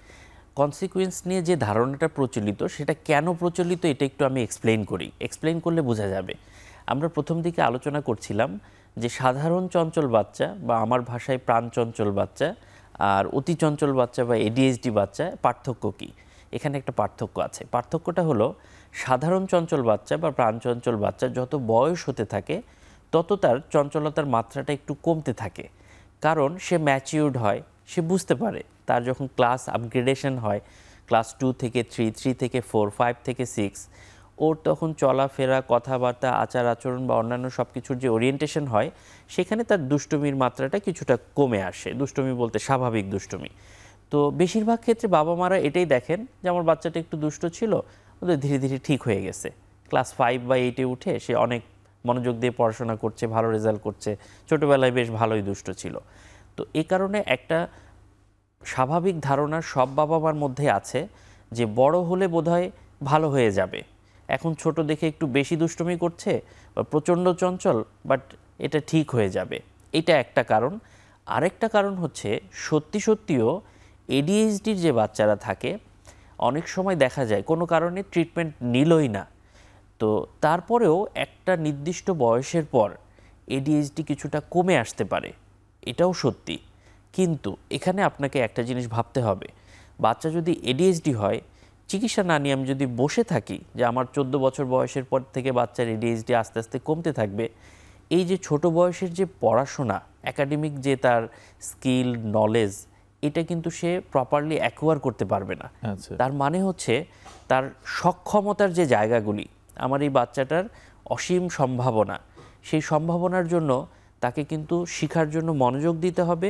B: কনসিকুয়েন্স নিয়ে যে ধারণাটা প্রচলিত, সেটা কেন প্রচলিত এটা একটু আমি এক্সপ্লেইন করি। এক্সপ্লেইন করলে বোঝা যাবে। আমরা প্রথম দিকে আলোচনা করছিলাম যে সাধারণ চঞ্চল বাচ্চা, বা আমার ভাষায় প্রাণচঞ্চল বাচ্চা, আর অতি চঞ্চল বাচ্চা বা এডিএইচডি বাচ্চা, পার্থক্য কী? এখানে একটা পার্থক্য আছে। পার্থক্যটা হলো সাধারণ চঞ্চল বাচ্চা বা প্রাণচঞ্চল বাচ্চা যত বয়স হতে থাকে তত তার চঞ্চলতার মাত্রাটা একটু কমতে থাকে, কারণ সে ম্যাচিউরড হয়, সে বুঝতে পারে। তার যখন ক্লাস আপগ্রেডেশন হয়, ক্লাস 2 থেকে 3, 3 থেকে 4, 5 থেকে 6, ওর তখন চলাফেরা, কথাবার্তা, আচার আচরণ বা অন্যান্য সব কিছুর যে ওরিয়েন্টেশন হয়, সেখানে তার দুষ্টমির মাত্রাটা কিছুটা কমে আসে। দুষ্টমি বলতে স্বাভাবিক দুষ্টমি। তো বেশিরভাগ ক্ষেত্রে বাবা মারা এটাই দেখেন যে আমার বাচ্চাটা একটু দুষ্ট ছিল, ওদের ধীরে ধীরে ঠিক হয়ে গেছে। ক্লাস 5 বা 8-এ উঠে সে অনেক মনোযোগ দিয়ে পড়াশোনা করছে, ভালো রেজাল্ট করছে, ছোটোবেলায় বেশ ভালোই দুষ্ট ছিল। তো এই কারণে একটা স্বাভাবিক ধারণা সব বাবা মার মধ্যে আছে যে বড় হলে বোধহয় ভালো হয়ে যাবে। এখন ছোট দেখে একটু বেশি দুষ্টুমি করছে বা প্রচণ্ড চঞ্চল, বাট এটা ঠিক হয়ে যাবে। এটা একটা কারণ। আরেকটা কারণ হচ্ছে সত্যি সত্যিও এডিএইচডির যে বাচ্চারা থাকে, অনেক সময় দেখা যায় কোনো কারণে ট্রিটমেন্ট নিলই না, তো তারপরেও একটা নির্দিষ্ট বয়সের পর এডিএইচডি কিছুটা কমে আসতে পারে, এটাও সত্যি। কিন্তু এখানে আপনাকে একটা জিনিস ভাবতে হবে, বাচ্চা যদি এডিএইচডি হয়, চিকিৎসা না নিয়ে আমি যদি বসে থাকি যে আমার 14 বছর বয়সের পর থেকে বাচ্চার এডিএইচডি আস্তে আস্তে কমতে থাকবে, এই যে ছোট বয়সের যে পড়াশোনা, একাডেমিক যে তার স্কিল নলেজ, এটা কিন্তু সে প্রপারলি অ্যাকোয়ার করতে পারবে না। তার মানে হচ্ছে তার সক্ষমতার যে জায়গাগুলি, আমার এই বাচ্চাটার অসীম সম্ভাবনা, সেই সম্ভাবনার জন্য তাকে কিন্তু শেখার জন্য মনোযোগ দিতে হবে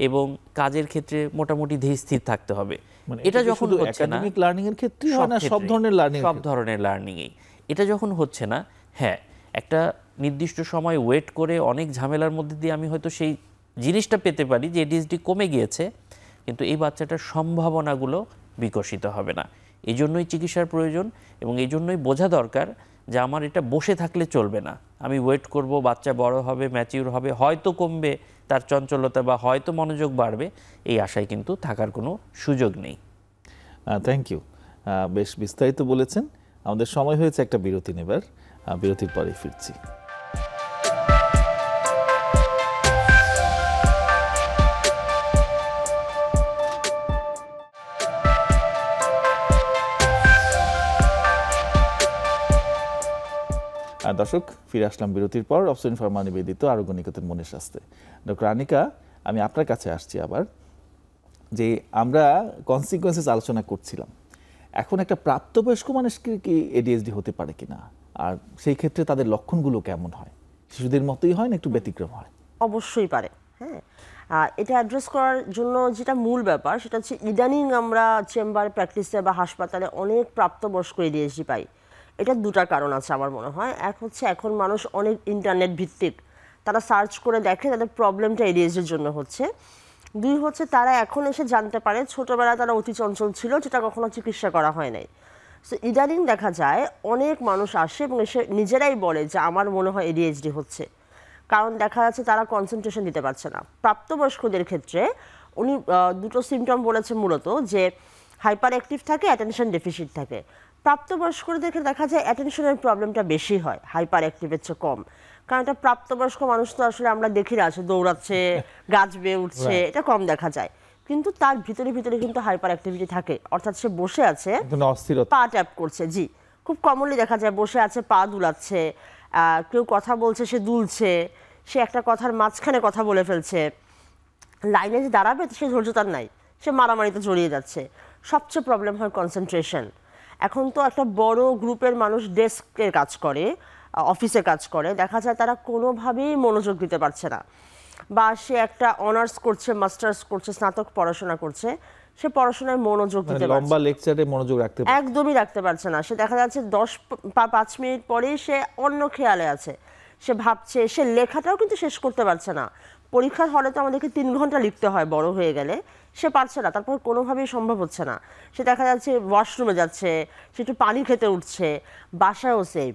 B: এবং কাজের ক্ষেত্রে মোটামুটি ধীর স্থির থাকতে হবে। এটা যখন হচ্ছে না,
A: একাডেমিক লার্নিং এর ক্ষেত্রে হয় না, সব ধরনের লার্নিং,
B: সব ধরনের লার্নিংয়েই এটা যখন হচ্ছে না, হ্যাঁ একটা নির্দিষ্ট সময় ওয়েট করে অনেক ঝামেলার মধ্যে দিয়ে আমি হয়তো সেই জিনিসটা পেতে পারি যে এডিএইচডি কমে গিয়েছে, কিন্তু এই বাচ্চাটার সম্ভাবনাগুলো বিকশিত হবে না। এই জন্যই চিকিৎসার প্রয়োজন এবং এই জন্যই বোঝা দরকার যে আমার এটা বসে থাকলে চলবে না। আমি ওয়েট করব, বাচ্চা বড় হবে, ম্যাচিউর হবে, হয়তো কমবে তার চঞ্চলতা বা হয়তো মনোযোগ বাড়বে, এই আশায় কিন্তু থাকার কোনো সুযোগ নেই।
A: থ্যাংক ইউ, বেশ বিস্তারিত বলেছেন। আমাদের সময় হয়েছে একটা বিরতি নেবার, বিরতির পরে ফিরছি। দর্শক, ফিরে আসলাম বিরতির পর। অপসনিন ফার্মা নিবেদিত আরোগ্য নিকেতন মনের স্বাস্থ্যে। ডক্টর আনিকা, আমি আপনার কাছে আসছি আবার, যে আমরা কনসিকুয়েন্সেস আলোচনা করছিলাম, এখন একটা প্রাপ্তবয়স্ক মানুষকে কি এডিএইচডি হতে পারে কিনা, আর সেই ক্ষেত্রে তাদের লক্ষণগুলো কেমন হয়? শিশুদের মতোই হয় না একটু ব্যতিক্রম হয়?
C: অবশ্যই পারে, হ্যাঁ। এটা অ্যাড্রেস করার জন্য যেটা মূল ব্যাপার সেটা হচ্ছে ইদানিং আমরা চেম্বার প্র্যাকটিসে বা হাসপাতালে অনেক প্রাপ্তবয়স্ক এডিএইচডি পাই। এটার দুটা কারণ আছে আমার মনে হয়। এক হচ্ছে এখন মানুষ অনেক ইন্টারনেট ভিত্তিক, তারা সার্চ করে দেখে তাদের প্রবলেমটা এডিএইচডির জন্য হচ্ছে। দুই হচ্ছে তারা এখন এসে জানতে পারে ছোটবেলায় তারা অতি চঞ্চল ছিল, যেটা কখনো চিকিৎসা করা হয় নাই। সো ইদানিং দেখা যায় অনেক মানুষ আসে এবং এসে নিজেরাই বলে যে আমার মনে হয় এডিএইচডি হচ্ছে, কারণ দেখা যাচ্ছে তারা কনসেন্ট্রেশন দিতে পারছে না। প্রাপ্তবয়স্কদের ক্ষেত্রে উনি দুটো সিমটম বলেছে মূলত, যে হাইপার অ্যাক্টিভ থাকে, অ্যাটেনশন ডেফিসিট থাকে। প্রাপ্তবয়স্কদের দেখা যায় অ্যাটেনশনের প্রবলেমটা বেশি হয় হাইপার অ্যাক্টিভের চেয়ে কম, কারণ এটা প্রাপ্তবয়স্ক মানুষ তো আসলে আমরা দেখি না আছে দৌড়াচ্ছে, গাছ বেয়ে উঠছে, এটা কম দেখা যায়, কিন্তু তার ভিতরে ভিতরে কিন্তু হাইপার অ্যাক্টিভিটি থাকে। অর্থাৎ সে বসে আছে, পা ট্যাপ করছে, জি খুব কমনলি দেখা যায় বসে আছে, পা দুলাচ্ছে, কেউ কথা বলছে সে দুলছে, সে একটা কথার মাঝখানে কথা বলে ফেলছে, লাইনে যে দাঁড়াবে সে ধৈর্য তার নাই, সে মারামারিতে জড়িয়ে যাচ্ছে। সবচেয়ে প্রবলেম হয় কনসেন্ট্রেশন। এখন তো একটা বড় গ্রুপের মানুষ ডেস্কের কাজ করে, অফিসে কাজ করে, দেখা যায় তারা কোনোভাবেই মনোযোগ দিতে পারছে না। বা সে একটা অনার্স করছে, মাস্টার্স করছে, স্নাতক পড়াশোনা করছে, সে পড়াশোনায় মনোযোগ দিতে পারছে,
A: লম্বা লেকচারে মনোযোগ
C: একদমই রাখতে পারছে না। সে দেখা যাচ্ছে 10-5 মিনিট পরেই সে অন্য খেয়ালে আছে, সে ভাবছে, সে লেখাটাও কিন্তু শেষ করতে পারছে না। পরীক্ষার হলে তো আমাদেরকে 3 ঘন্টা লিখতে হয় বড় হয়ে গেলে, সে পারছে না, তারপর কোনোভাবেই সম্ভব হচ্ছে না। সে দেখা যাচ্ছে ওয়াশরুমে যাচ্ছে, সে একটু পানি খেতে উঠছে, বাসায়ও সেম।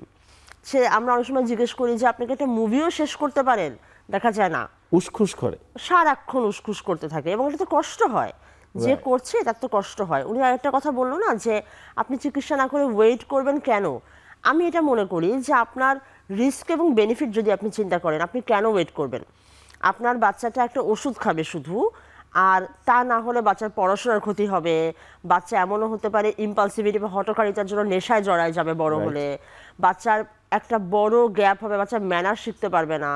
C: সে আমরা অনেক সময় জিজ্ঞেস করি যে আপনি কি একটা মুভিও শেষ করতে পারেন, দেখা যায় না,
A: উসখুস করে,
C: সারাক্ষণ উসখুস করতে থাকে, এবং এটা তো কষ্ট হয়, যে করছে তার তো কষ্ট হয়। উনি আরেকটা কথা বললো না যে আপনি চিকিৎসা না করে ওয়েট করবেন কেন। আমি এটা মনে করি যে আপনার রিস্ক এবং বেনিফিট যদি আপনি চিন্তা করেন, আপনি কেন ওয়েট করবেন? আপনার বাচ্চাটা একটা ওষুধ খাবে শুধু, আর তা না হলে বাচ্চার পড়াশোনার ক্ষতি হবে, বাচ্চা এমনও হতে পারে ইম্পালসিভিটি বা হটকারিতার জন্য নেশায় জড়ায় যাবে বড় হলে, বাচ্চার একটা বড় গ্যাপ হবে, বাচ্চা ম্যানার শিখতে পারবে না,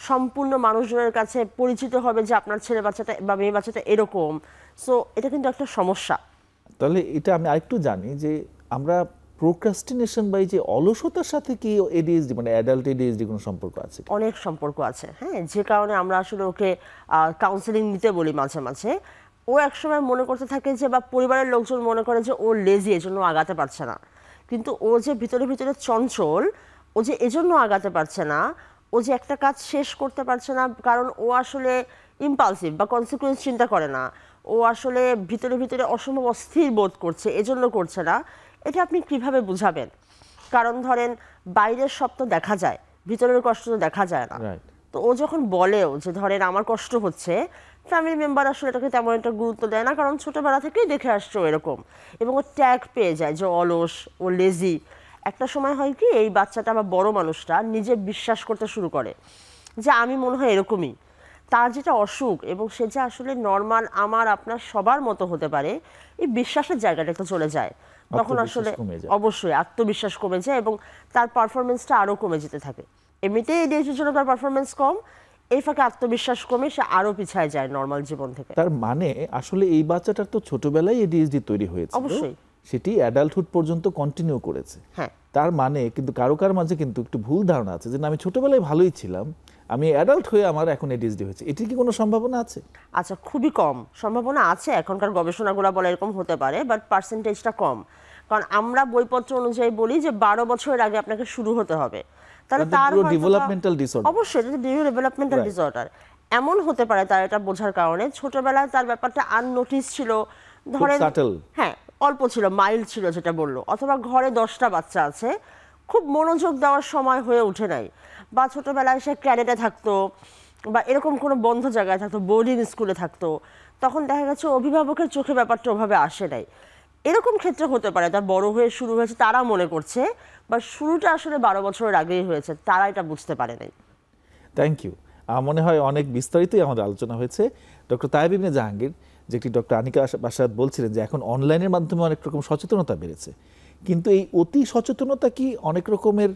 C: সম্পূর্ণ মানুষজনের কাছে পরিচিত হবে যে আপনার ছেলে বাচ্চাটা বা মেয়ে বাচ্চাটা এরকম। সো এটা কিন্তু একটা সমস্যা।
A: তাহলে এটা আমি আরেকটু জানি যে আমরা প্রোক্রাস্টিনেশন বা এই যে অলসতার সাথে কি এডিএইচডি মানে অ্যাডাল্ট এডিএইচডি কোনো সম্পর্ক আছে?
C: অনেক সম্পর্ক আছে, হ্যাঁ। যে কারণে আমরা আসলে ওকে কাউন্সেলিং নিতে বলি মাঝে মাঝে। ও একসময় মনে করতে থাকে যে, বা পরিবারের লোকজন মনে করে যে ও লেজি, এজন্য আগাতে পারছে না, কিন্তু ও যে ভিতরে ভিতরে চঞ্চল, ও যে এজন্য আগাতে পারছে না, ও যে একটা কাজ শেষ করতে পারছে না কারণ ও আসলে ইম্পালসিভ বা কনসিকুয়েন্স চিন্তা করে না, ও আসলে ভিতরে ভিতরে অসম্ভব অস্থির বোধ করছে, এজন্য করছে না। এটা আপনি কিভাবে বুঝাবেন? কারণ ধরেন বাইরের সব তো দেখা যায়, ভিতরের কষ্ট তো দেখা যায় না। তো ও যখন বলেও যে ধরেন আমার কষ্ট হচ্ছে, ফ্যামিলি মেম্বার আসলে এটাকে তেমন একটা গুরুত্ব দেয় না, কারণ ছোটবেলা থেকেই দেখে আসছে এরকম, এবং ও ট্যাগ পেয়ে যায় যে অলস, ও লেজি। একটা সময় হয় কি, এই বাচ্চাটা বা বড় মানুষটা নিজে বিশ্বাস করতে শুরু করে যে আমি মনে হয় এরকমই, তার যেটা অসুখ এবং সে যে আসলে নর্মাল আমার আপনার সবার মতো হতে পারে, এই বিশ্বাসের জায়গাটা একটু চলে যায়। তখন আসলে অবশ্যই আত্মবিশ্বাস কমে যায় এবং তার পারফরমেন্সটা আরো কমে যেতে থাকে। এমনিতেই এডিএইচডির জন্য তার পারফরমেন্স কম, এই ফাঁকে আত্মবিশ্বাস কমে সে আরো পিছায় যায় নর্মাল জীবন থেকে।
A: তার মানে আসলে এই বাচ্চাটার তো ছোটবেলায় এডিএইচডি তৈরি হয়েছে,
C: অবশ্যই
A: সেটি অ্যাডাল্টহুড পর্যন্ত কন্টিনিউ করেছে।
C: হ্যাঁ,
A: তার মানে কিন্তু কারো মাঝে কিন্তু একটু ভুল ধারণা আছে যে আমি ছোটবেলায় ভালোই ছিলাম, আমি অ্যাডাল্ট হয়ে আমার এখন এডিএইচডি হয়েছে। এটির কি কোনো সম্ভাবনা আছে?
C: আচ্ছা, খুবই কম সম্ভাবনা আছে। এখনকার গবেষণাগুলো বলে এরকম হতে পারে, বাট পার্সেন্টেজটা কম। কারণ আমরা বইপত্র অনুযায়ী বলি যে 12 বছরের আগে আপনাকে শুরু হতে হবে। তাহলে তার
A: ডেভেলপমেন্টাল ডিসঅর্ডার,
C: অবশ্যই এটা নিউরো ডেভেলপমেন্টাল ডিসঅর্ডার। এমন হতে পারে তার এটা বোঝার কারণে ছোটবেলায় তার ব্যাপারটা আননোটিস ছিল, ধরেন হ্যাঁ অল্প ছিল, মাইল্ড ছিল যেটা বললো, অথবা ঘরে 10টা বাচ্চা আছে, খুব মনোযোগ দেওয়ার সময় হয়ে ওঠে নাই, বা ছোটবেলায় সে ক্যাডেটে থাকতো বা এরকম কোনো বন্ধ জায়গায় থাকতো, বোর্ডিং স্কুলে থাকতো, তখন দেখা গেছে অভিভাবকের চোখে ব্যাপারটা ওভাবে আসে নাই। এরকম ক্ষেত্রে হতে পারে তার বড় হয়ে শুরু হয়েছে তারা মনে করছে, বা শুরুটা আসলে 12 বছরের আগেই হয়েছে, তারা এটা বুঝতে পারে নাই।
A: Thank you. আমার মনে হয় অনেক বিস্তারিতই আমাদের আলোচনা হয়েছে। ডক্টর তায়েব ইবনে জাহাঙ্গীর, যেটি ডক্টর আনিকা বাসারাত বলছিলেন যে এখন অনলাইনের মাধ্যমে অনেক রকম সচেতনতা বেড়েছে, কিন্তু এই অতি সচেতনতা কি অনেক রকমের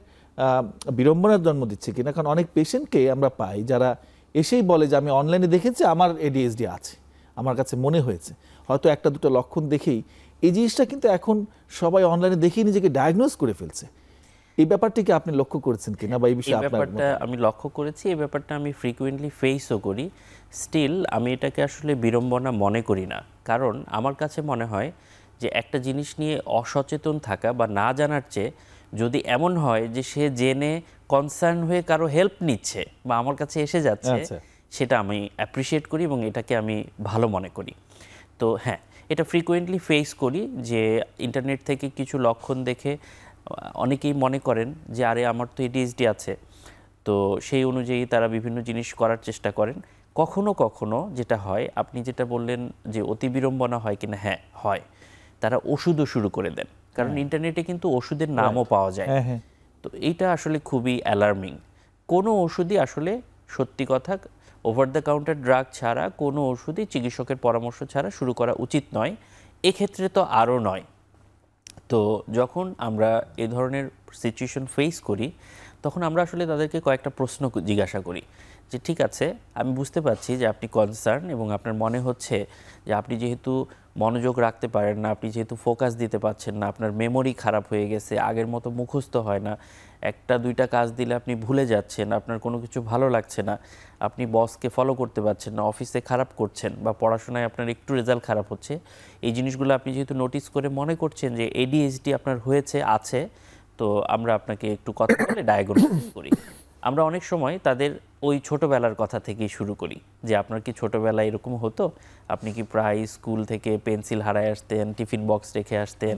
A: বিড়ম্বনার জন্ম দিচ্ছে কিনা? কারণ অনেক পেশেন্টকে আমরা পাই যারা এসেই বলে যে আমি অনলাইনে দেখেছি আমার এডিএইচডি আছে, আমার কাছে মনে হয়েছে, হয়তো একটা দুটো লক্ষণ দেখেই। এই জিনিসটা কিন্তু এখন সবাই অনলাইনে দেখেই নিজেকে ডায়াগনোজ করে ফেলছে। এই ব্যাপারটিকে আপনি লক্ষ্য করেছেন কিনা, বা এই বিষয়ে আপনার
B: ব্যাপারটা আমি লক্ষ্য করেছি, এই ব্যাপারটা আমি ফ্রিকুয়েন্টলি ফেসও করি। স্টিল আমি এটাকে আসলে বিড়ম্বনা মনে করি না, কারণ আমার কাছে মনে হয় যে একটা জিনিস নিয়ে অসচেতন থাকা বা না জানার চেয়ে যদি এমন হয় যে সে জেনে কনসার্ন হয়ে কারো হেল্প নিচ্ছে বা আমার কাছে এসে যাচ্ছে, সেটা আমি অ্যাপ্রিসিয়েট করি এবং এটাকে আমি ভালো মনে করি। তো হ্যাঁ, এটা ফ্রিকুয়েন্টলি ফেস করি যে ইন্টারনেট থেকে কিছু লক্ষণ দেখে অনেকেই মনে করেন যে আরে আমার তো এডিএইচডি আছে, তো সেই অনুযায়ী তারা বিভিন্ন জিনিস করার চেষ্টা করেন। কখনো কখনো যেটা হয়, আপনি যেটা বললেন যে অতি বিড়ম্বনা হয় কিনা, হ্যাঁ হয়, তারা ওষুধও শুরু করে দেন, কারণ ইন্টারনেটে কিন্তু ওষুধের নামও পাওয়া যায়। তো এইটা আসলে খুবই অ্যালার্মিং। কোনো ওষুধই আসলে সত্যি কথা ওভার দ্য কাউন্টার ড্রাগ ছাড়া কোনো ওষুধই চিকিৎসকের পরামর্শ ছাড়া শুরু করা উচিত নয়, এক্ষেত্রে তো আরও নয়। তো যখন আমরা এ ধরনের সিচুয়েশন ফেস করি, তখন আমরা আসলে তাদেরকে কয়েকটা প্রশ্ন জিজ্ঞাসা করি যে ঠিক আছে, আমি বুঝতে পারছি যে আপনি কনসার্ন এবং আপনার মনে হচ্ছে যে আপনি যেহেতু মনোযোগ রাখতে পারেন না, আপনি যেহেতু ফোকাস দিতে পারছেন না, আপনার মেমোরি খারাপ হয়ে গেছে, আগের মতো মুখস্থ হয় না, একটা দুইটা কাজ দিলে আপনি ভুলে যাচ্ছেন, আপনার কোনো কিছু ভালো লাগছে না, আপনি বসকে ফলো করতে পারছেন না, অফিসে খারাপ করছেন বা পড়াশোনায় আপনার একটু রেজাল্ট খারাপ হচ্ছে, এই জিনিসগুলো আপনি যেহেতু নোটিস করে মনে করছেন যে এডিএইচডি আপনার হয়েছে আছে, তো আমরা আপনাকে একটু কথা বলে ডায়াগনোসিস করি। আমরা অনেক সময় তাদের ওই ছোটোবেলার কথা থেকেই শুরু করি যে আপনার কি ছোটোবেলায় এরকম হতো, আপনি কি প্রায় স্কুল থেকে পেন্সিল হারায় আসতেন, টিফিন বক্স রেখে আসতেন,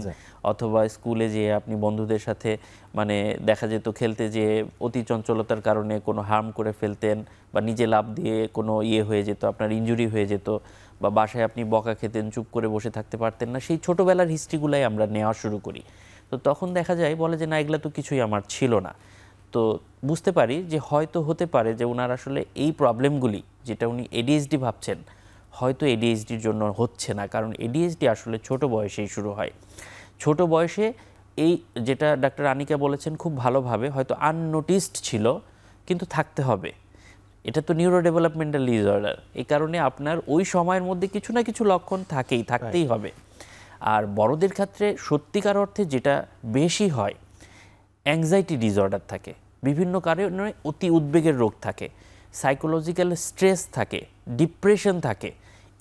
B: অথবা স্কুলে যেয়ে আপনি বন্ধুদের সাথে মানে দেখা যেত খেলতে যে অতি চঞ্চলতার কারণে কোনো হার্ম করে ফেলতেন, বা নিজে লাফ দিয়ে কোনো হয়ে যেত, আপনার ইনজুরি হয়ে যেত, বা বাসায় আপনি বকা খেতেন, চুপ করে বসে থাকতে পারতেন না, সেই ছোটোবেলার হিস্ট্রিগুলাই আমরা নেওয়া শুরু করি। তো তখন দেখা যায় বলে যে না, এগুলো তো কিছুই আমার ছিল না। তো বুঝতে পারি যে হয়তো হতে পারে যে ওনার আসলে এই প্রবলেমগুলি যেটা উনি এডিএইচডি ভাবছেন, হয়তো এডিএইচডির জন্য হচ্ছে না, কারণ এডিএইচডি আসলে ছোট বয়সেই শুরু হয়। ছোট বয়সে এই যেটা ডাক্তার আনিকা বলেছেন খুব ভালোভাবে, হয়তো আননোটিসড ছিল, কিন্তু থাকতে হবে। এটা তো নিউরো ডেভেলপমেন্টাল ডিসঅর্ডার, এই কারণে আপনার ওই সময়ের মধ্যে কিছু না কিছু লক্ষণ থাকতেই হবে। আর বড়দের ক্ষেত্রে সত্যিকার অর্থে যেটা বেশি হয়, অ্যাংজাইটি ডিসঅর্ডার থাকে, বিভিন্ন কারণে অতি উদ্বেগের রোগ থাকে, সাইকোলজিক্যাল স্ট্রেস থাকে, ডিপ্রেশন থাকে।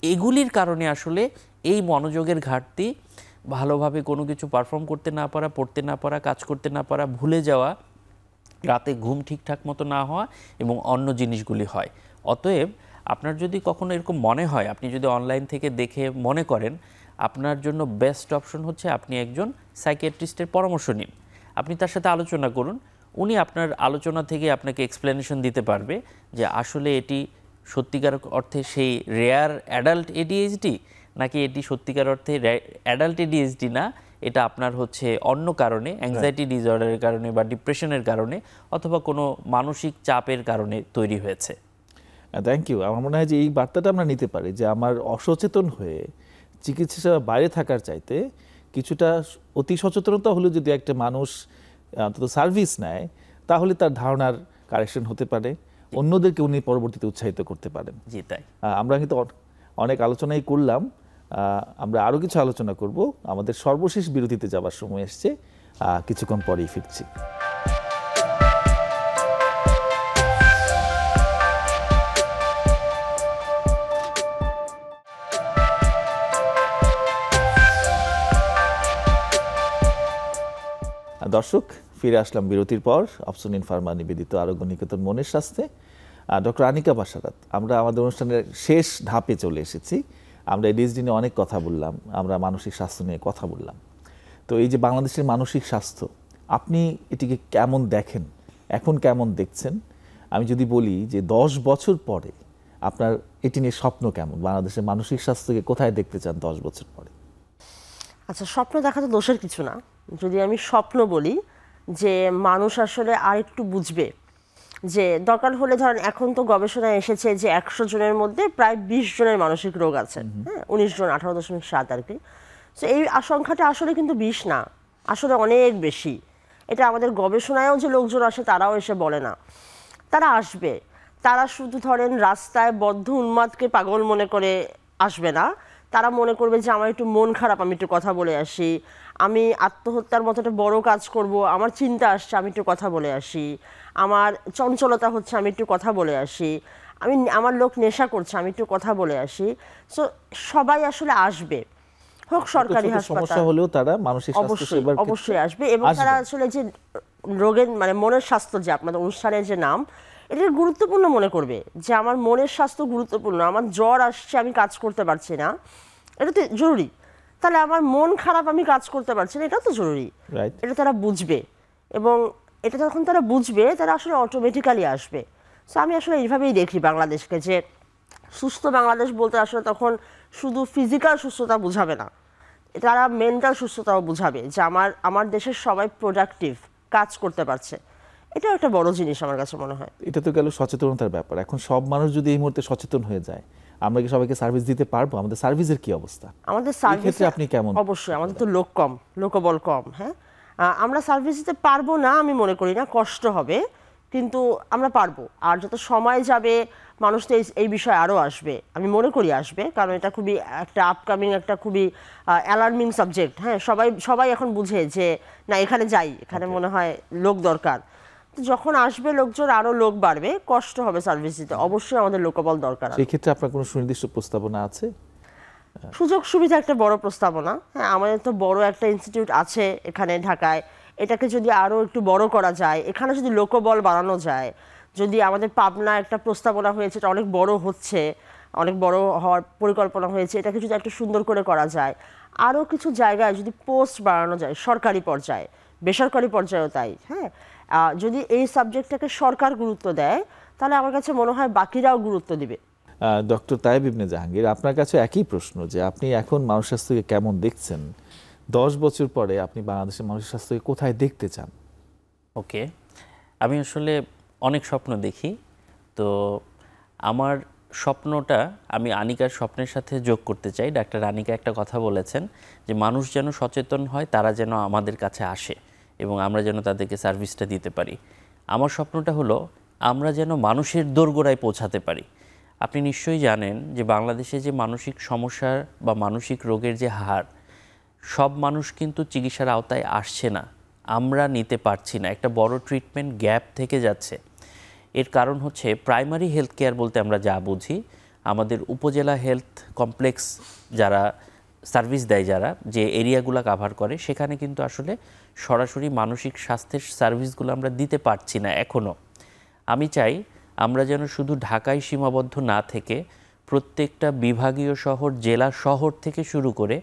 B: এগুলির কারণে আসলে এই মনোযোগের ঘাটতি, ভালোভাবে কোনো কিছু পারফর্ম করতে না পারা, পড়তে না পারা, কাজ করতে না পারা, ভুলে যাওয়া, রাতে ঘুম ঠিকঠাক মতো না হওয়া এবং অন্য জিনিসগুলি হয়। অতএব আপনার যদি কখনো এরকম মনে হয়, আপনি যদি অনলাইন থেকে দেখে মনে করেন, আপনার জন্য বেস্ট অপশন হচ্ছে আপনি একজন সাইকিয়াট্রিস্টের পরামর্শ নিন। আপনি তার সাথে আলোচনা করুন, উনি আপনার আলোচনা থেকে আপনাকে এক্সপ্লেনেশন দিতে পারবে যে আসলে এটি সত্যিকার অর্থে সেই রেয়ার অ্যাডাল্ট এডিএইচডি, নাকি এটি সত্যিকার অর্থে অ্যাডাল্ট এডিএইচডি না, এটা আপনার হচ্ছে অন্য কারণে, অ্যাংজাইটি ডিসঅর্ডারের কারণে বা ডিপ্রেশনের কারণে অথবা কোনো মানসিক চাপের কারণে তৈরি হয়েছে।
A: Thank you. আমার মনে হয় যে এই বার্তাটা আমরা নিতে পারি যে আমার অসচেতন হয়ে চিকিৎসা সেবা বাইরে থাকার চাইতে কিছুটা অতি সচেতনতা হলেও যদি একটা মানুষ অন্তত সার্ভিস নেয় তাহলে তার ধারণার কারেকশন হতে পারে, অন্যদেরকে উনি পরবর্তীতে উৎসাহিত করতে পারেন।
B: জি তাই।
A: আমরা কিন্তু অনেক আলোচনাই করলাম, আমরা আরও কিছু আলোচনা করব। আমাদের সর্বশেষ বিরতিতে যাবার সময় এসছে, কিছুক্ষণ পরেই ফিরছি। দর্শক, ফিরে আসলাম বিরতির পর। অপসনিন ফার্মা নিবেদিত আরোগ্য নিকেতন মনের স্বাস্থ্যে ডক্টর আনিকা বাসারাত। আমরা আমাদের অনুষ্ঠানের শেষ ধাপে চলে এসেছি। আমরা এডিএইচডি নিয়ে অনেক কথা বললাম, আমরা মানসিক স্বাস্থ্য নিয়ে কথা বললাম। তো এই যে বাংলাদেশের মানসিক স্বাস্থ্য, আপনি এটিকে কেমন দেখেন, এখন কেমন দেখছেন? আমি যদি বলি যে 10 বছর পরে আপনার এটি নিয়ে স্বপ্ন কেমন, বাংলাদেশের মানসিক স্বাস্থ্যকে কোথায় দেখতে চান 10 বছর পরে?
C: আচ্ছা, স্বপ্ন দেখা তো দোষের কিছু না। যদি আমি স্বপ্ন বলি যে মানুষ আসলে আর একটু বুঝবে, যে দরকার হলে ধরেন এখন তো গবেষণায় এসেছে যে 100 জনের মধ্যে প্রায় 20 জনের মানসিক রোগ আছে, হ্যাঁ 19 জন, 18.7 আর কি। তো এই আশঙ্কাটা আসলে কিন্তু 20 না, আসলে অনেক বেশি। এটা আমাদের গবেষণায়ও যে লোকজন আসে তারাও এসে বলে না, তারা আসবে। তারা শুধু ধরেন রাস্তায় বদ্ধ উন্মাদকে পাগল মনে করে আসবে না, তারা মনে করবে যে আমার একটু মন খারাপ, আমি একটু কথা বলে আসি, আমি আত্মহত্যার মতো একটা বড় কাজ করব, আমার চিন্তা আসছে, আমি একটু কথা বলে আসি, আমার চঞ্চলতা হচ্ছে, আমি একটু কথা বলে আসি, আমার লোক নেশা করছে, আমি একটু কথা বলে আসি। সো সবাই আসলে আসবে, হোক সরকারি হাসপাতাল
A: হলেও তারা মানসিক স্বাস্থ্য সেবার
C: অবশ্যই আসবে। এবং তারা আসলে যে রোগের মানে মনের স্বাস্থ্য, যে আপনাদের অনুষ্ঠানের যে নাম, এটা গুরুত্বপূর্ণ মনে করবে যে আমার মনের স্বাস্থ্য গুরুত্বপূর্ণ। আমার জ্বর আসছে, আমি কাজ করতে পারছি না, এটা তো জরুরি। তাহলে আমার মন খারাপ, আমি কাজ করতে পারছি না, এটা তো জরুরি। এটা তারা বুঝবে, এবং এটা যখন তারা বুঝবে তারা আসলে অটোমেটিক্যালি আসবে। সো আমি আসলে এইভাবেই দেখি বাংলাদেশকে, যে সুস্থ বাংলাদেশ বলতে আসলে তখন শুধু ফিজিক্যাল সুস্থতা বুঝাবে না, তারা মেন্টাল সুস্থতাও বুঝাবে, যে আমার দেশের সবাই প্রোডাক্টিভ, কাজ করতে পারছে। এটাও একটা বড় জিনিস আমার কাছে মনে হয়।
A: এটা তো গেল সচেতনতার ব্যাপার। এখন সব মানুষ যদি এই মুহূর্তে সচেতন হয়ে যায়, আমরা কি সবাইকে সার্ভিস দিতে পারবো? আমাদের সার্ভিসের কি অবস্থা?
C: আমাদের সার্ভিস
A: আপনি কেমন?
C: অবশ্যই আমাদের তো লোক কম, লোকবল কম। হ্যাঁ, আমরা সার্ভিস দিতে পারবো না আমি মনে করি না, কষ্ট হবে, কিন্তু আমরা পারবো। আর যত সময় যাবে মানুষ তো এই বিষয়ে আরও আসবে, আমি মনে করি আসবে, কারণ এটা খুবই একটা আপকামিং, একটা খুবই অ্যালার্মিং সাবজেক্ট। হ্যাঁ, সবাই এখন বুঝে যে না, এখানে যাই, এখানে মনে হয় লোক দরকার। তো যখন আসবে লোকজন, আরো লোক বাড়বে, কষ্ট হবে সার্ভিস দিতে, অবশ্যই আমাদের লোকবল দরকার।
A: সেই ক্ষেত্রে আপনার কোনো সুনির্দিষ্ট প্রস্তাবনা আছে?
C: সুযোগ সুবিধা একটা বড় প্রস্তাবনা। হ্যাঁ, আমাদের তো বড় একটা ইনস্টিটিউট আছে এখানে ঢাকায়, এটাকে যদি আরো একটু বড় করা যায়, এখানে যদি লোকবল বাড়ানো যায়, যদি আমাদের পাবনা একটা প্রস্তাবনা হয়েছে, এটা অনেক বড় হচ্ছে, অনেক বড় হওয়ার পরিকল্পনা হয়েছে, এটাকে যদি একটু সুন্দর করে করা যায়, আরো কিছু জায়গায় যদি পোস্ট বাড়ানো যায়, সরকারি পর্যায়ে, বেসরকারি পর্যায়েও তাই। হ্যাঁ, যদি এই সাবজেক্টটাকে সরকার গুরুত্ব দেয়, তাহলে আমার কাছে মনে হয় বাকিরাও গুরুত্ব দিবে।
A: ডক্টর তায়েব ইবনে জাহাঙ্গীর, আপনার কাছে একই প্রশ্ন, যে আপনি এখন মানুষ স্বাস্থ্যকে কেমন দেখছেন? 10 বছর পরে আপনি বাংলাদেশের মানুষ স্বাস্থ্যকে কোথায় দেখতে চান?
B: ওকে, আমি আসলে অনেক স্বপ্ন দেখি। তো আমার স্বপ্নটা আমি আনিকার স্বপ্নের সাথে যোগ করতে চাই। ডাক্তার আনিকা একটা কথা বলেছেন যে মানুষ যেন সচেতন হয়, তারা যেন আমাদের কাছে আসে এবং আমরা যেন তাদেরকে সার্ভিসটা দিতে পারি। আমার স্বপ্নটা হলো আমরা যেন মানুষের দোরগোড়ায় পৌঁছাতে পারি। আপনি নিশ্চয়ই জানেন যে বাংলাদেশে যে মানসিক সমস্যার বা মানসিক রোগের যে হার, সব মানুষ কিন্তু চিকিৎসার আওতায় আসছে না, আমরা নিতে পারছি না, একটা বড় ট্রিটমেন্ট গ্যাপ থেকে যাচ্ছে। এর কারণ হচ্ছে প্রাইমারি হেলথ কেয়ার বলতে আমরা যা বুঝি, আমাদের উপজেলা হেলথ কমপ্লেক্স যারা সার্ভিস দেয়, যারা যে এরিয়াগুলো কাভার করে, সেখানে কিন্তু আসলে সরাসরি মানসিক স্বাস্থ্যের সার্ভিসগুলো আমরা দিতে পারছি না এখনও। আমি চাই আমরা যেন শুধু ঢাকায় সীমাবদ্ধ না থেকে প্রত্যেকটা বিভাগীয় শহর, জেলা শহর থেকে শুরু করে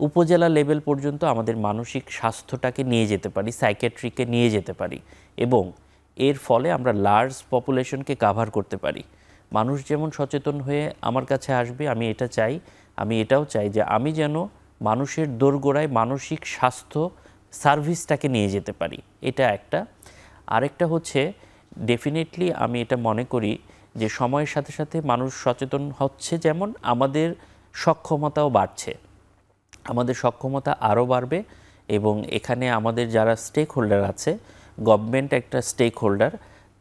B: উপজেলা লেভেল পর্যন্ত আমাদের মানসিক স্বাস্থ্যটাকে নিয়ে যেতে পারি, সাইকিয়াট্রিকে নিয়ে যেতে পারি, এবং এর ফলে আমরা লার্জ পপুলেশনকে কাভার করতে পারি। মানুষ যেমন সচেতন হয়ে আমার কাছে আসবে, আমি এটা চাই। আমি এটাও চাই যে আমি যেন মানুষের দোরগোড়ায় মানসিক স্বাস্থ্য সার্ভিসটাকে নিয়ে যেতে পারি, এটা একটা। আরেকটা হচ্ছে ডেফিনেটলি আমি এটা মনে করি যে সময়ের সাথে সাথে মানুষ সচেতন হচ্ছে, যেমন আমাদের সক্ষমতাও বাড়ছে, আমাদের সক্ষমতা আরও বাড়বে। এবং এখানে আমাদের যারা স্টেক হোল্ডার আছে, গভর্নমেন্ট একটা স্টেক হোল্ডার,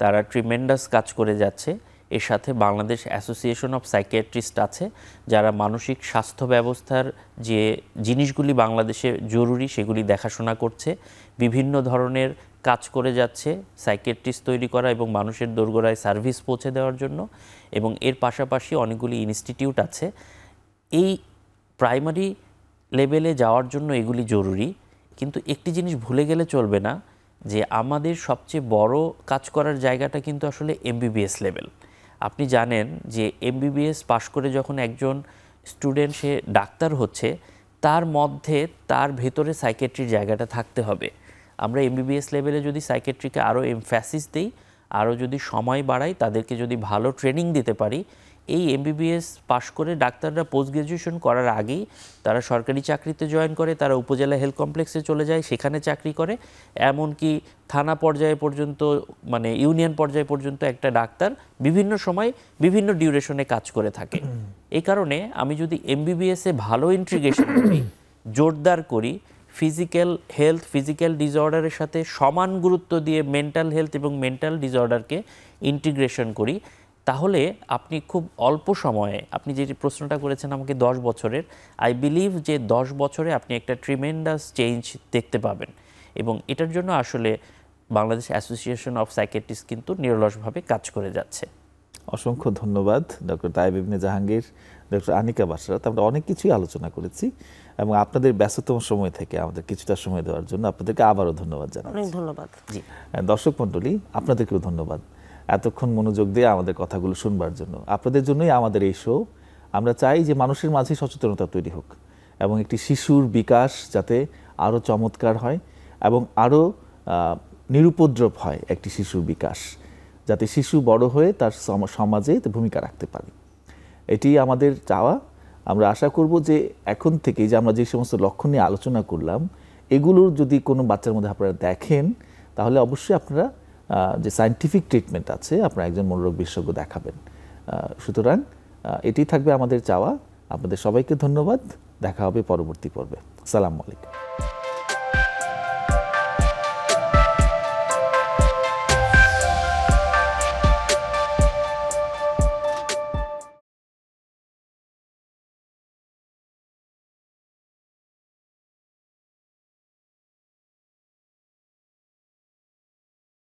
B: তারা ট্রিমেন্ডাস কাজ করে যাচ্ছে। এর সাথে বাংলাদেশ অ্যাসোসিয়েশন অফ সাইকিয়াট্রিস্ট আছে, যারা মানসিক স্বাস্থ্য ব্যবস্থার যে জিনিসগুলি বাংলাদেশে জরুরি সেগুলি দেখাশোনা করছে, বিভিন্ন ধরনের কাজ করে যাচ্ছে সাইকিয়াট্রিস্ট তৈরি করা এবং মানুষের দোরগোড়ায় সার্ভিস পৌঁছে দেওয়ার জন্য। এবং এর পাশাপাশি অনেকগুলি ইনস্টিটিউট আছে। এই প্রাইমারি লেভেলে যাওয়ার জন্য এগুলি জরুরি, কিন্তু একটি জিনিস ভুলে গেলে চলবে না, যে আমাদের সবচেয়ে বড় কাজ করার জায়গাটা কিন্তু আসলে এমবিবিএস লেভেল। আপনি জানেন যে এমবিবিএস পাশ করে যখন একজন স্টুডেন্ট সে ডাক্তার হচ্ছে, তার মধ্যে তার ভেতরে সাইকিয়াট্রির জায়গাটা থাকতে হবে। আমরা এমবিবিএস লেভেলে যদি সাইকিয়াট্রিকে আরও এমফ্যাসিস দিই, আরও যদি সময় বাড়াই, তাদেরকে যদি ভালো ট্রেনিং দিতে পারি, এই এমবিবিএস পাশ করে ডাক্তাররা পোস্ট গ্র্যাজুয়েশন করার আগেই তারা সরকারি চাকরিতে জয়েন করে, তারা উপজেলা হেলথ কমপ্লেক্সে চলে যায়, সেখানে চাকরি করে, এমনকি থানা পর্যায়ে পর্যন্ত, মানে ইউনিয়ন পর্যায়ে পর্যন্ত একটা ডাক্তার বিভিন্ন সময় বিভিন্ন ডিউরেশনে কাজ করে থাকে। এই কারণে আমি যদি এমবিবিএসে ভালো ইন্টিগ্রেশন করি, জোরদার করি, ফিজিক্যাল হেলথ, ফিজিক্যাল ডিসঅর্ডারের সাথে সমান গুরুত্ব দিয়ে মেন্টাল হেলথ এবং মেন্টাল ডিসঅর্ডারকে ইন্টিগ্রেশন করি, তাহলে আপনি খুব অল্প সময়ে, আপনি যে প্রশ্নটা করেছেন আমাকে 10 বছরের, আই বিলিভ যে 10 বছরে আপনি একটা ট্রিমেন্ডাস চেঞ্জ দেখতে পাবেন। এবং এটার জন্য আসলে বাংলাদেশ অ্যাসোসিয়েশন অফ সাইকিয়াট্রিস্ট কিন্তু নিরলসভাবে কাজ করে যাচ্ছে।
A: অসংখ্য ধন্যবাদ ডক্টর তায়েব ইবনে জাহাঙ্গীর, ডক্টর আনিকা বাশরাত। আমরা অনেক কিছুই আলোচনা করেছি এবং আপনাদের ব্যস্ততম সময় থেকে আমাদের কিছুটা সময় দেওয়ার জন্য আপনাদেরকে আবারও ধন্যবাদ জানাচ্ছি।
C: অনেক ধন্যবাদ।
B: জি,
A: দর্শক মণ্ডলী, আপনাদেরকেও ধন্যবাদ এতক্ষণ মনোযোগ দিয়ে আমাদের কথাগুলো শুনবার জন্য। আপনাদের জন্যই আমাদের এই শো। আমরা চাই যে মানুষের মাঝে সচেতনতা তৈরি হোক এবং একটি শিশুর বিকাশ যাতে আরও চমৎকার হয় এবং আরও নিরুপদ্রব হয় একটি শিশুর বিকাশ, যাতে শিশু বড় হয়ে তার সমাজে ভূমিকা রাখতে পারে। এটি আমাদের চাওয়া। আমরা আশা করব যে এখন থেকে যে আমরা যে সমস্ত লক্ষ্য নিয়ে আলোচনা করলাম, এগুলোর যদি কোনো বাচ্চার মধ্যে আপনারা দেখেন, তাহলে অবশ্যই আপনারা যে সায়েন্টিফিক ট্রিটমেন্ট আছে, আপনারা একজন মনোরোগ বিশেষজ্ঞ দেখাবেন। সুতরাং এটি থাকবে আমাদের চাওয়া। আপনাদের সবাইকে ধন্যবাদ। দেখা হবে পরবর্তী পর্বে। আসসালামু আলাইকুম।